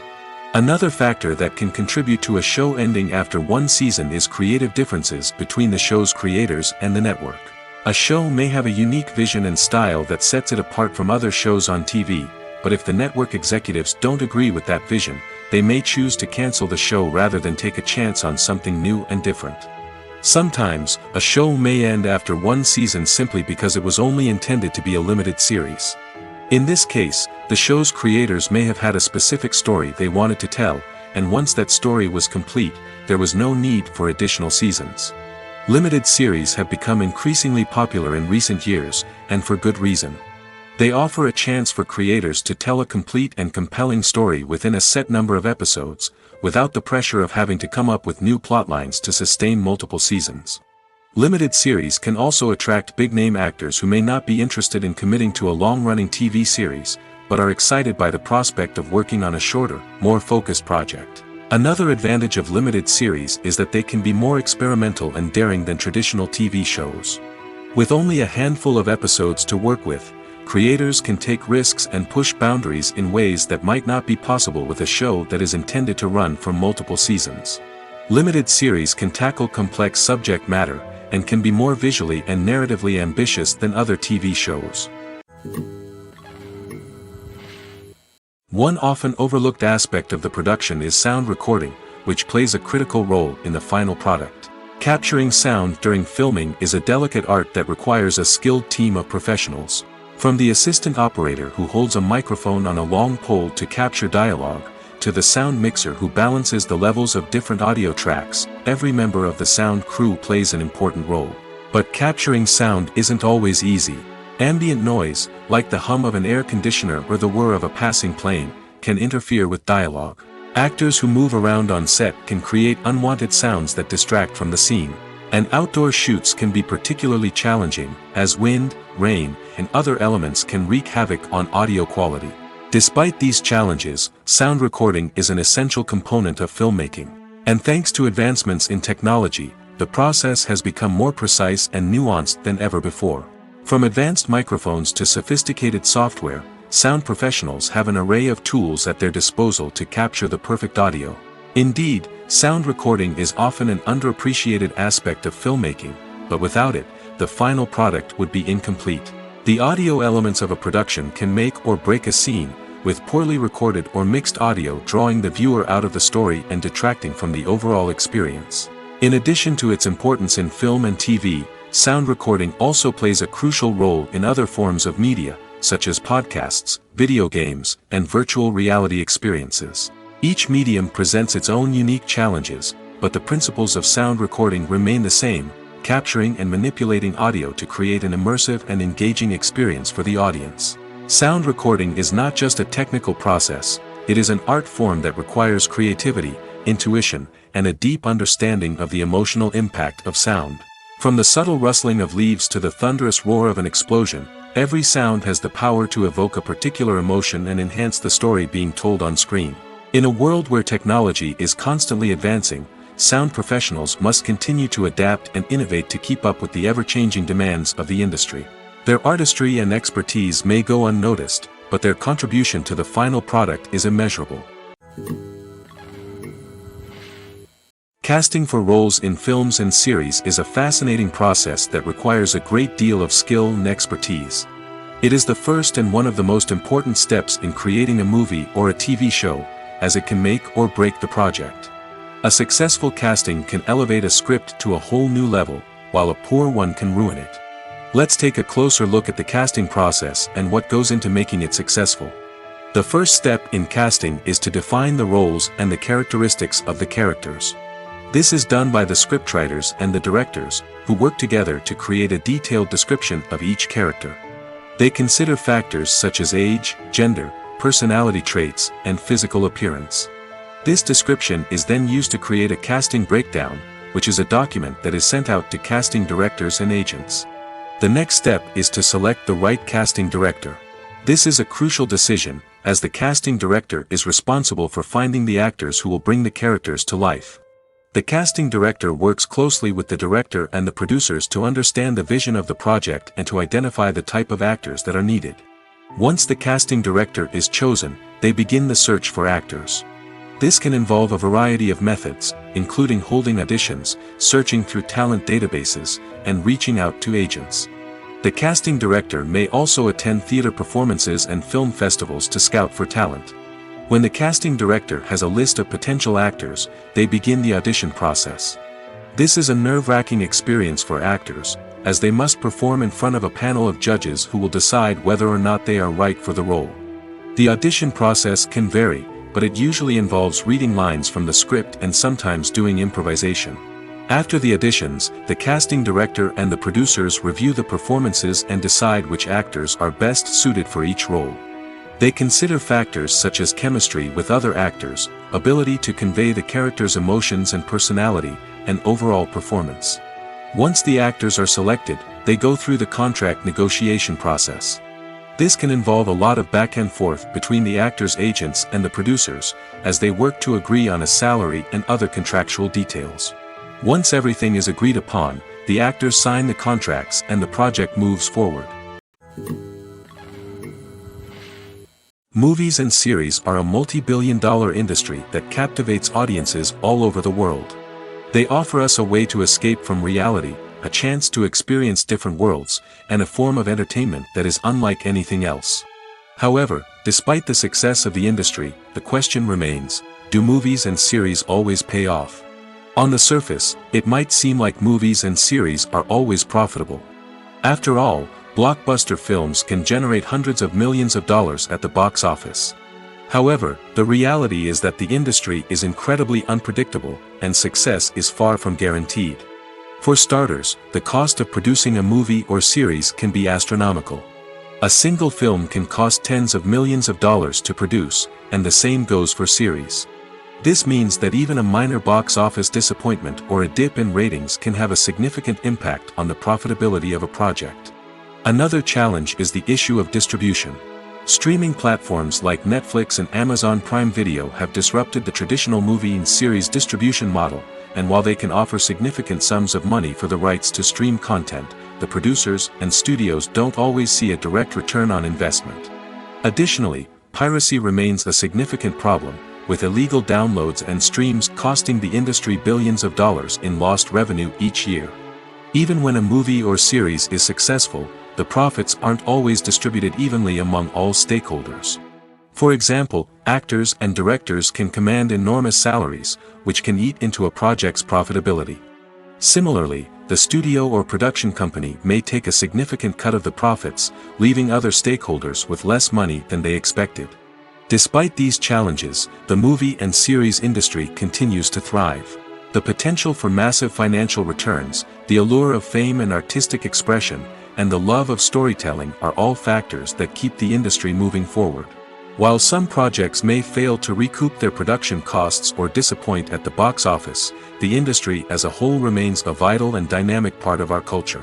Another factor that can contribute to a show ending after one season is creative differences between the show's creators and the network. A show may have a unique vision and style that sets it apart from other shows on TV, but if the network executives don't agree with that vision, they may choose to cancel the show rather than take a chance on something new and different. Sometimes, a show may end after one season simply because it was only intended to be a limited series. In this case, the show's creators may have had a specific story they wanted to tell, and once that story was complete, there was no need for additional seasons. Limited series have become increasingly popular in recent years, and for good reason. They offer a chance for creators to tell a complete and compelling story within a set number of episodes, without the pressure of having to come up with new plotlines to sustain multiple seasons. Limited series can also attract big-name actors who may not be interested in committing to a long-running TV series, but are excited by the prospect of working on a shorter, more focused project. Another advantage of limited series is that they can be more experimental and daring than traditional TV shows. With only a handful of episodes to work with, creators can take risks and push boundaries in ways that might not be possible with a show that is intended to run for multiple seasons. Limited series can tackle complex subject matter, and can be more visually and narratively ambitious than other TV shows. One often overlooked aspect of the production is sound recording, which plays a critical role in the final product. Capturing sound during filming is a delicate art that requires a skilled team of professionals. From the assistant operator who holds a microphone on a long pole to capture dialogue, to the sound mixer who balances the levels of different audio tracks, every member of the sound crew plays an important role. But capturing sound isn't always easy. Ambient noise, like the hum of an air conditioner or the whir of a passing plane, can interfere with dialogue. Actors who move around on set can create unwanted sounds that distract from the scene. And outdoor shoots can be particularly challenging, as wind, rain, and other elements can wreak havoc on audio quality. Despite these challenges, sound recording is an essential component of filmmaking. And thanks to advancements in technology, the process has become more precise and nuanced than ever before. From advanced microphones to sophisticated software, sound professionals have an array of tools at their disposal to capture the perfect audio. Indeed, sound recording is often an underappreciated aspect of filmmaking, but without it, the final product would be incomplete. The audio elements of a production can make or break a scene, with poorly recorded or mixed audio drawing the viewer out of the story and detracting from the overall experience. In addition to its importance in film and TV, sound recording also plays a crucial role in other forms of media, such as podcasts, video games, and virtual reality experiences. Each medium presents its own unique challenges, but the principles of sound recording remain the same, capturing and manipulating audio to create an immersive and engaging experience for the audience. Sound recording is not just a technical process, it is an art form that requires creativity, intuition, and a deep understanding of the emotional impact of sound. From the subtle rustling of leaves to the thunderous roar of an explosion, every sound has the power to evoke a particular emotion and enhance the story being told on screen. In a world where technology is constantly advancing, sound professionals must continue to adapt and innovate to keep up with the ever-changing demands of the industry. Their artistry and expertise may go unnoticed, but their contribution to the final product is immeasurable. Casting for roles in films and series is a fascinating process that requires a great deal of skill and expertise. It is the first and one of the most important steps in creating a movie or a TV show, as it can make or break the project. A successful casting can elevate a script to a whole new level, while a poor one can ruin it. Let's take a closer look at the casting process and what goes into making it successful. The first step in casting is to define the roles and the characteristics of the characters. This is done by the scriptwriters and the directors, who work together to create a detailed description of each character. They consider factors such as age, gender, personality traits, and physical appearance. This description is then used to create a casting breakdown, which is a document that is sent out to casting directors and agents. The next step is to select the right casting director. This is a crucial decision, as the casting director is responsible for finding the actors who will bring the characters to life. The casting director works closely with the director and the producers to understand the vision of the project and to identify the type of actors that are needed. Once the casting director is chosen, they begin the search for actors. This can involve a variety of methods, including holding auditions, searching through talent databases, and reaching out to agents. The casting director may also attend theater performances and film festivals to scout for talent. When the casting director has a list of potential actors, they begin the audition process. This is a nerve-wracking experience for actors, as they must perform in front of a panel of judges who will decide whether or not they are right for the role. The audition process can vary, but it usually involves reading lines from the script and sometimes doing improvisation. After the auditions, the casting director and the producers review the performances and decide which actors are best suited for each role. They consider factors such as chemistry with other actors, ability to convey the character's emotions and personality, and overall performance. Once the actors are selected, they go through the contract negotiation process. This can involve a lot of back and forth between the actors' agents and the producers, as they work to agree on a salary and other contractual details. Once everything is agreed upon, the actors sign the contracts and the project moves forward. Movies and series are a multi-billion-dollar industry that captivates audiences all over the world. They offer us a way to escape from reality, a chance to experience different worlds, and a form of entertainment that is unlike anything else. However, despite the success of the industry, the question remains, do movies and series always pay off? On the surface, it might seem like movies and series are always profitable. After all, blockbuster films can generate hundreds of millions of dollars at the box office. However, the reality is that the industry is incredibly unpredictable, and success is far from guaranteed. For starters, the cost of producing a movie or series can be astronomical. A single film can cost tens of millions of dollars to produce, and the same goes for series. This means that even a minor box office disappointment or a dip in ratings can have a significant impact on the profitability of a project. Another challenge is the issue of distribution. Streaming platforms like Netflix and Amazon Prime Video have disrupted the traditional movie and series distribution model, and while they can offer significant sums of money for the rights to stream content, the producers and studios don't always see a direct return on investment. Additionally, piracy remains a significant problem, with illegal downloads and streams costing the industry billions of dollars in lost revenue each year. Even when a movie or series is successful, the profits aren't always distributed evenly among all stakeholders. For example, actors and directors can command enormous salaries, which can eat into a project's profitability. Similarly, the studio or production company may take a significant cut of the profits, leaving other stakeholders with less money than they expected. Despite these challenges, the movie and series industry continues to thrive. The potential for massive financial returns, the allure of fame and artistic expression, and the love of storytelling are all factors that keep the industry moving forward. While some projects may fail to recoup their production costs or disappoint at the box office, the industry as a whole remains a vital and dynamic part of our culture.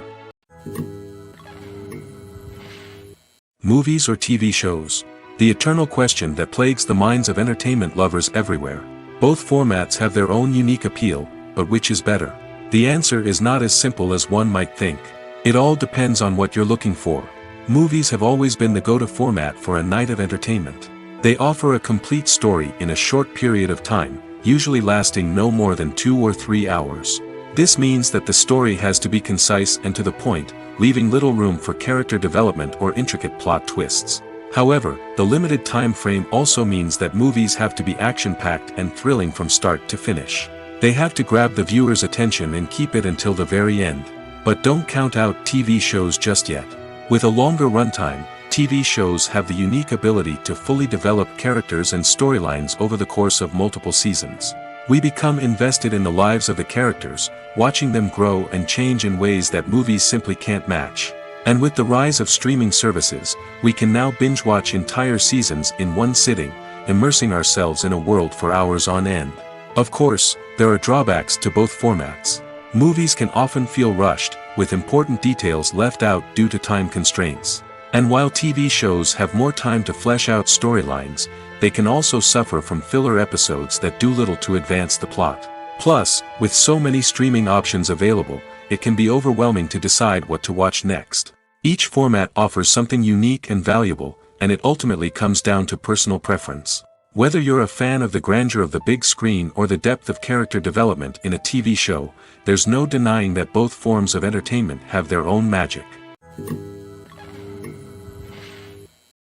Movies or TV shows? The eternal question that plagues the minds of entertainment lovers everywhere. Both formats have their own unique appeal, but which is better? The answer is not as simple as one might think. It all depends on what you're looking for. Movies have always been the go-to format for a night of entertainment. They offer a complete story in a short period of time, usually lasting no more than 2 or 3 hours. This means that the story has to be concise and to the point, leaving little room for character development or intricate plot twists. However, the limited time frame also means that movies have to be action-packed and thrilling from start to finish. They have to grab the viewer's attention and keep it until the very end. But don't count out TV shows just yet. With a longer runtime, TV shows have the unique ability to fully develop characters and storylines over the course of multiple seasons. We become invested in the lives of the characters, watching them grow and change in ways that movies simply can't match. And with the rise of streaming services, we can now binge-watch entire seasons in one sitting, immersing ourselves in a world for hours on end. Of course, there are drawbacks to both formats. Movies can often feel rushed, with important details left out due to time constraints. And while TV shows have more time to flesh out storylines, they can also suffer from filler episodes that do little to advance the plot. Plus, with so many streaming options available, it can be overwhelming to decide what to watch next. Each format offers something unique and valuable, and it ultimately comes down to personal preference. Whether you're a fan of the grandeur of the big screen or the depth of character development in a TV show, there's no denying that both forms of entertainment have their own magic.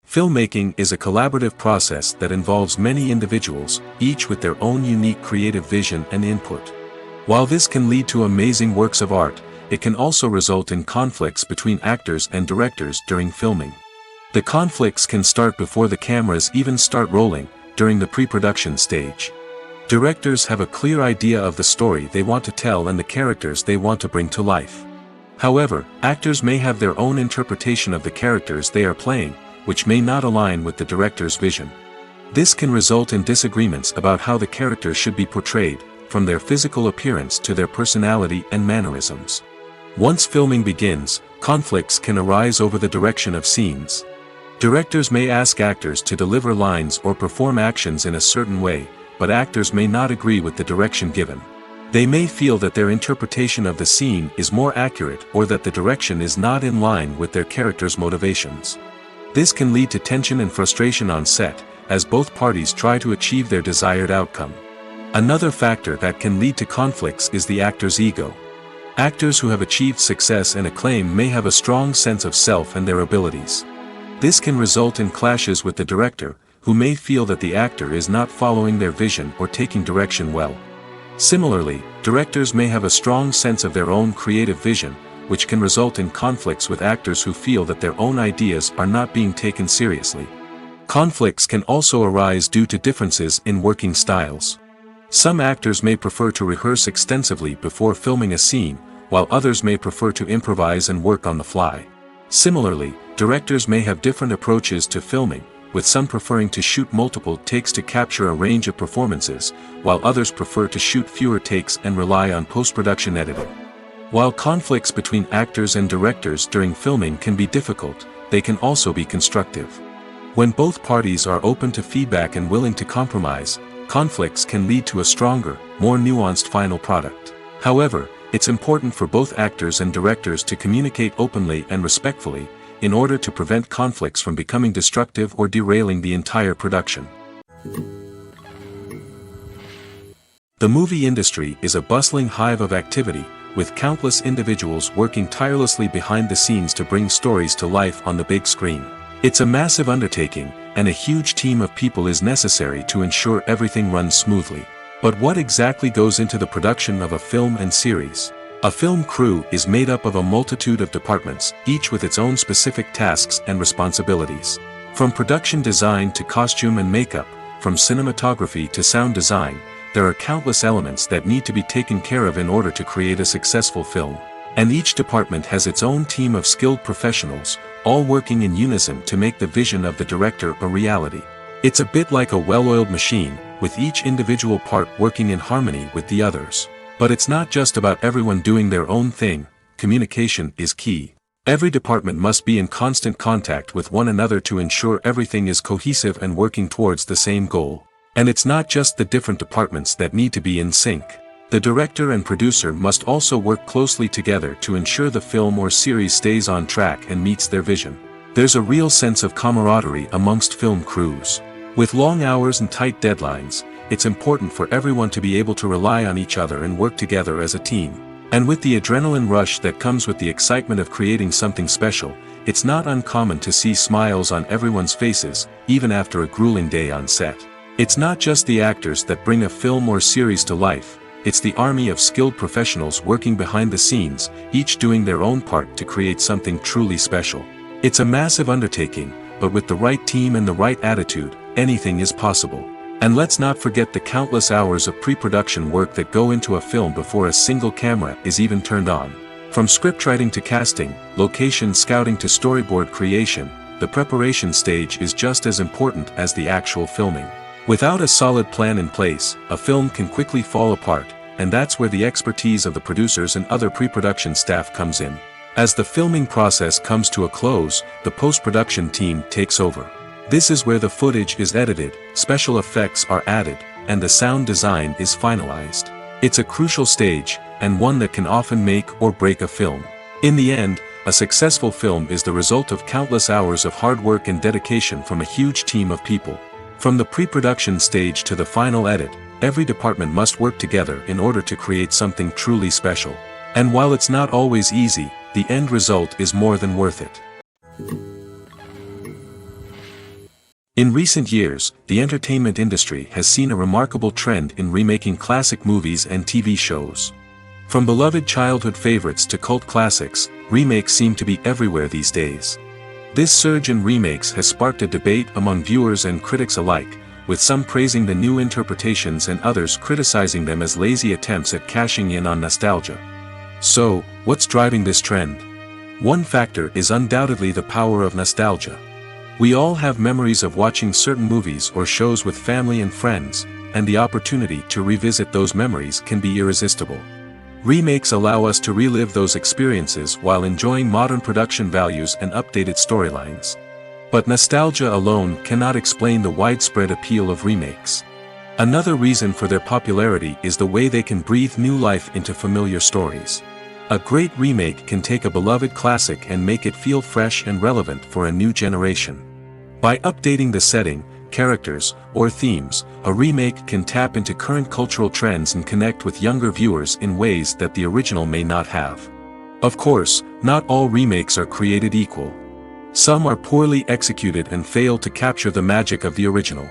Filmmaking is a collaborative process that involves many individuals, each with their own unique creative vision and input. While this can lead to amazing works of art, it can also result in conflicts between actors and directors during filming. The conflicts can start before the cameras even start rolling, during the pre-production stage. Directors have a clear idea of the story they want to tell and the characters they want to bring to life. However, actors may have their own interpretation of the characters they are playing, which may not align with the director's vision. This can result in disagreements about how the characters should be portrayed, from their physical appearance to their personality and mannerisms. Once filming begins, conflicts can arise over the direction of scenes. Directors may ask actors to deliver lines or perform actions in a certain way, but actors may not agree with the direction given. They may feel that their interpretation of the scene is more accurate or that the direction is not in line with their character's motivations. This can lead to tension and frustration on set, as both parties try to achieve their desired outcome. Another factor that can lead to conflicts is the actor's ego. Actors who have achieved success and acclaim may have a strong sense of self and their abilities. This can result in clashes with the director, who may feel that the actor is not following their vision or taking direction well. Similarly, directors may have a strong sense of their own creative vision, which can result in conflicts with actors who feel that their own ideas are not being taken seriously. Conflicts can also arise due to differences in working styles. Some actors may prefer to rehearse extensively before filming a scene, while others may prefer to improvise and work on the fly. Similarly, directors may have different approaches to filming, with some preferring to shoot multiple takes to capture a range of performances, while others prefer to shoot fewer takes and rely on post-production editing. While conflicts between actors and directors during filming can be difficult, they can also be constructive. When both parties are open to feedback and willing to compromise, conflicts can lead to a stronger, more nuanced final product. However, it's important for both actors and directors to communicate openly and respectfully, in order to prevent conflicts from becoming destructive or derailing the entire production. The movie industry is a bustling hive of activity, with countless individuals working tirelessly behind the scenes to bring stories to life on the big screen. It's a massive undertaking, and a huge team of people is necessary to ensure everything runs smoothly. But what exactly goes into the production of a film and series? A film crew is made up of a multitude of departments, each with its own specific tasks and responsibilities. From production design to costume and makeup, from cinematography to sound design, there are countless elements that need to be taken care of in order to create a successful film. And each department has its own team of skilled professionals, all working in unison to make the vision of the director a reality. It's a bit like a well-oiled machine, with each individual part working in harmony with the others. But it's not just about everyone doing their own thing. Communication is key. Every department must be in constant contact with one another to ensure everything is cohesive and working towards the same goal. And it's not just the different departments that need to be in sync. The director and producer must also work closely together to ensure the film or series stays on track and meets their vision. There's a real sense of camaraderie amongst film crews. With long hours and tight deadlines, it's important for everyone to be able to rely on each other and work together as a team. And with the adrenaline rush that comes with the excitement of creating something special, it's not uncommon to see smiles on everyone's faces, even after a grueling day on set. It's not just the actors that bring a film or series to life, it's the army of skilled professionals working behind the scenes, each doing their own part to create something truly special. It's a massive undertaking, but with the right team and the right attitude, anything is possible. And let's not forget the countless hours of pre-production work that go into a film before a single camera is even turned on. From scriptwriting to casting, location scouting to storyboard creation, the preparation stage is just as important as the actual filming. Without a solid plan in place, a film can quickly fall apart, and that's where the expertise of the producers and other pre-production staff comes in. As the filming process comes to a close, the post-production team takes over. This is where the footage is edited, special effects are added, and the sound design is finalized. It's a crucial stage, and one that can often make or break a film. In the end, a successful film is the result of countless hours of hard work and dedication from a huge team of people. From the pre-production stage to the final edit, every department must work together in order to create something truly special. And while it's not always easy, the end result is more than worth it. In recent years, the entertainment industry has seen a remarkable trend in remaking classic movies and TV shows. From beloved childhood favorites to cult classics, remakes seem to be everywhere these days. This surge in remakes has sparked a debate among viewers and critics alike, with some praising the new interpretations and others criticizing them as lazy attempts at cashing in on nostalgia. So, what's driving this trend? One factor is undoubtedly the power of nostalgia. We all have memories of watching certain movies or shows with family and friends, and the opportunity to revisit those memories can be irresistible. Remakes allow us to relive those experiences while enjoying modern production values and updated storylines. But nostalgia alone cannot explain the widespread appeal of remakes. Another reason for their popularity is the way they can breathe new life into familiar stories. A great remake can take a beloved classic and make it feel fresh and relevant for a new generation. By updating the setting, characters, or themes, a remake can tap into current cultural trends and connect with younger viewers in ways that the original may not have. Of course, not all remakes are created equal. Some are poorly executed and fail to capture the magic of the original.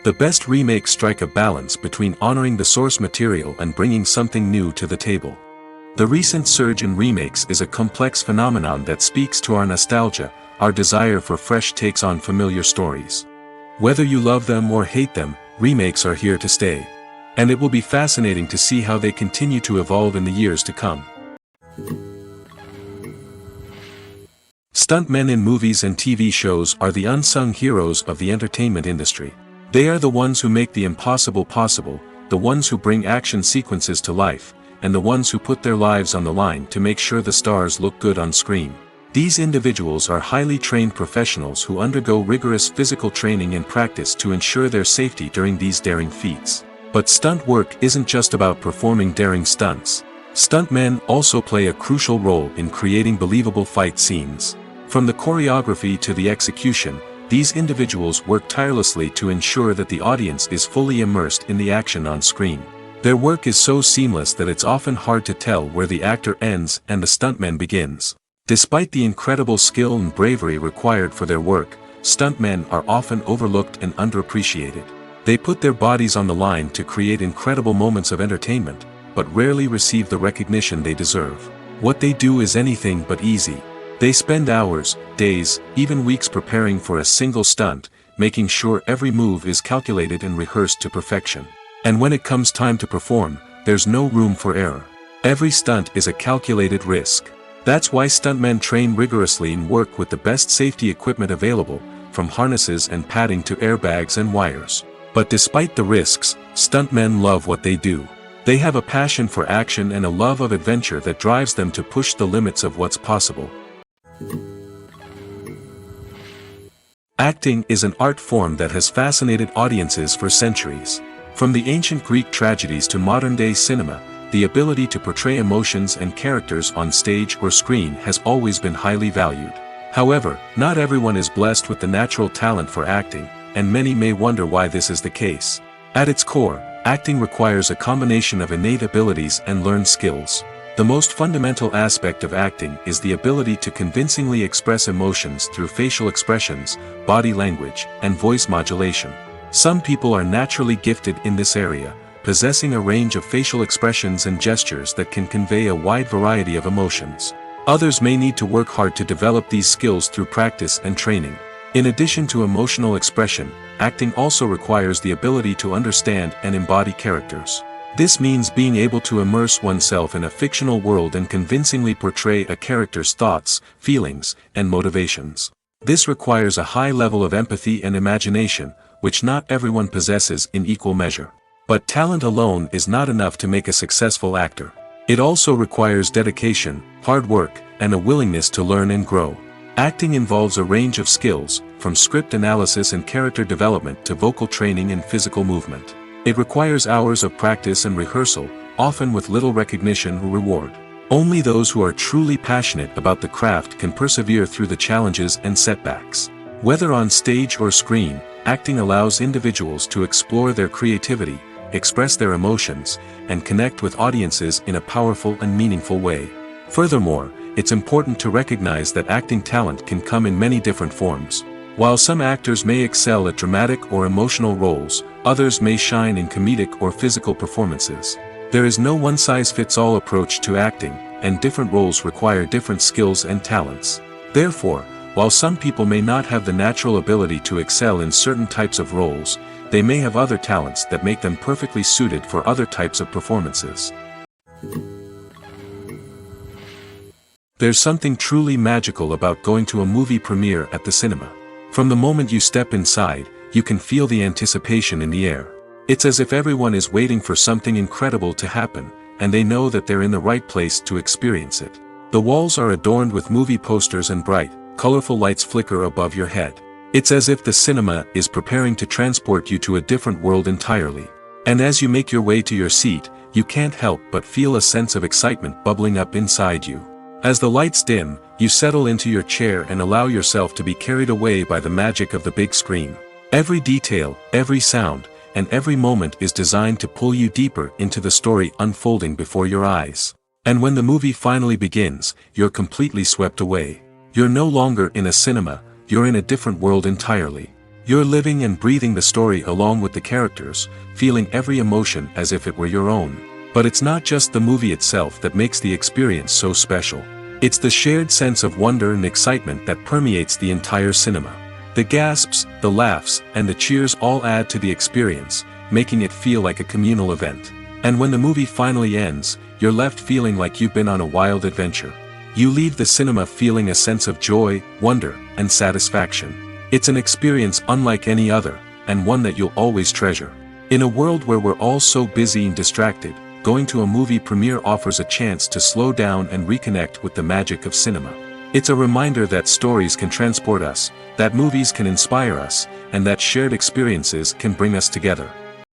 The best remakes strike a balance between honoring the source material and bringing something new to the table. The recent surge in remakes is a complex phenomenon that speaks to our nostalgia, our desire for fresh takes on familiar stories. Whether you love them or hate them, remakes are here to stay. And it will be fascinating to see how they continue to evolve in the years to come. Stuntmen in movies and TV shows are the unsung heroes of the entertainment industry. They are the ones who make the impossible possible, the ones who bring action sequences to life, and the ones who put their lives on the line to make sure the stars look good on screen. These individuals are highly trained professionals who undergo rigorous physical training and practice to ensure their safety during these daring feats. But stunt work isn't just about performing daring stunts. Stuntmen also play a crucial role in creating believable fight scenes. From the choreography to the execution, these individuals work tirelessly to ensure that the audience is fully immersed in the action on screen. Their work is so seamless that it's often hard to tell where the actor ends and the stuntman begins. Despite the incredible skill and bravery required for their work, stuntmen are often overlooked and underappreciated. They put their bodies on the line to create incredible moments of entertainment, but rarely receive the recognition they deserve. What they do is anything but easy. They spend hours, days, even weeks preparing for a single stunt, making sure every move is calculated and rehearsed to perfection. And when it comes time to perform, there's no room for error. Every stunt is a calculated risk. That's why stuntmen train rigorously and work with the best safety equipment available, from harnesses and padding to airbags and wires. But despite the risks, stuntmen love what they do. They have a passion for action and a love of adventure that drives them to push the limits of what's possible. Acting is an art form that has fascinated audiences for centuries. From the ancient Greek tragedies to modern-day cinema, the ability to portray emotions and characters on stage or screen has always been highly valued. However, not everyone is blessed with the natural talent for acting, and many may wonder why this is the case. At its core, acting requires a combination of innate abilities and learned skills. The most fundamental aspect of acting is the ability to convincingly express emotions through facial expressions, body language, and voice modulation. Some people are naturally gifted in this area, possessing a range of facial expressions and gestures that can convey a wide variety of emotions. Others may need to work hard to develop these skills through practice and training. In addition to emotional expression, acting also requires the ability to understand and embody characters. This means being able to immerse oneself in a fictional world and convincingly portray a character's thoughts, feelings, and motivations. This requires a high level of empathy and imagination, which not everyone possesses in equal measure. But talent alone is not enough to make a successful actor. It also requires dedication, hard work, and a willingness to learn and grow. Acting involves a range of skills, from script analysis and character development to vocal training and physical movement. It requires hours of practice and rehearsal, often with little recognition or reward. Only those who are truly passionate about the craft can persevere through the challenges and setbacks. Whether on stage or screen, acting allows individuals to explore their creativity, express their emotions, and connect with audiences in a powerful and meaningful way. Furthermore, it's important to recognize that acting talent can come in many different forms. While some actors may excel at dramatic or emotional roles, others may shine in comedic or physical performances. There is no one-size-fits-all approach to acting, and different roles require different skills and talents. Therefore, while some people may not have the natural ability to excel in certain types of roles, they may have other talents that make them perfectly suited for other types of performances. There's something truly magical about going to a movie premiere at the cinema. From the moment you step inside, you can feel the anticipation in the air. It's as if everyone is waiting for something incredible to happen, and they know that they're in the right place to experience it. The walls are adorned with movie posters and bright, colorful lights flicker above your head. It's as if the cinema is preparing to transport you to a different world entirely. And as you make your way to your seat, you can't help but feel a sense of excitement bubbling up inside you. As the lights dim, you settle into your chair and allow yourself to be carried away by the magic of the big screen. Every detail, every sound, and every moment is designed to pull you deeper into the story unfolding before your eyes. And when the movie finally begins, you're completely swept away. You're no longer in a cinema, you're in a different world entirely. You're living and breathing the story along with the characters, feeling every emotion as if it were your own. But it's not just the movie itself that makes the experience so special. It's the shared sense of wonder and excitement that permeates the entire cinema. The gasps, the laughs, and the cheers all add to the experience, making it feel like a communal event. And when the movie finally ends, you're left feeling like you've been on a wild adventure. You leave the cinema feeling a sense of joy, wonder, and satisfaction. It's an experience unlike any other, and one that you'll always treasure. In a world where we're all so busy and distracted, going to a movie premiere offers a chance to slow down and reconnect with the magic of cinema. It's a reminder that stories can transport us, that movies can inspire us, and that shared experiences can bring us together.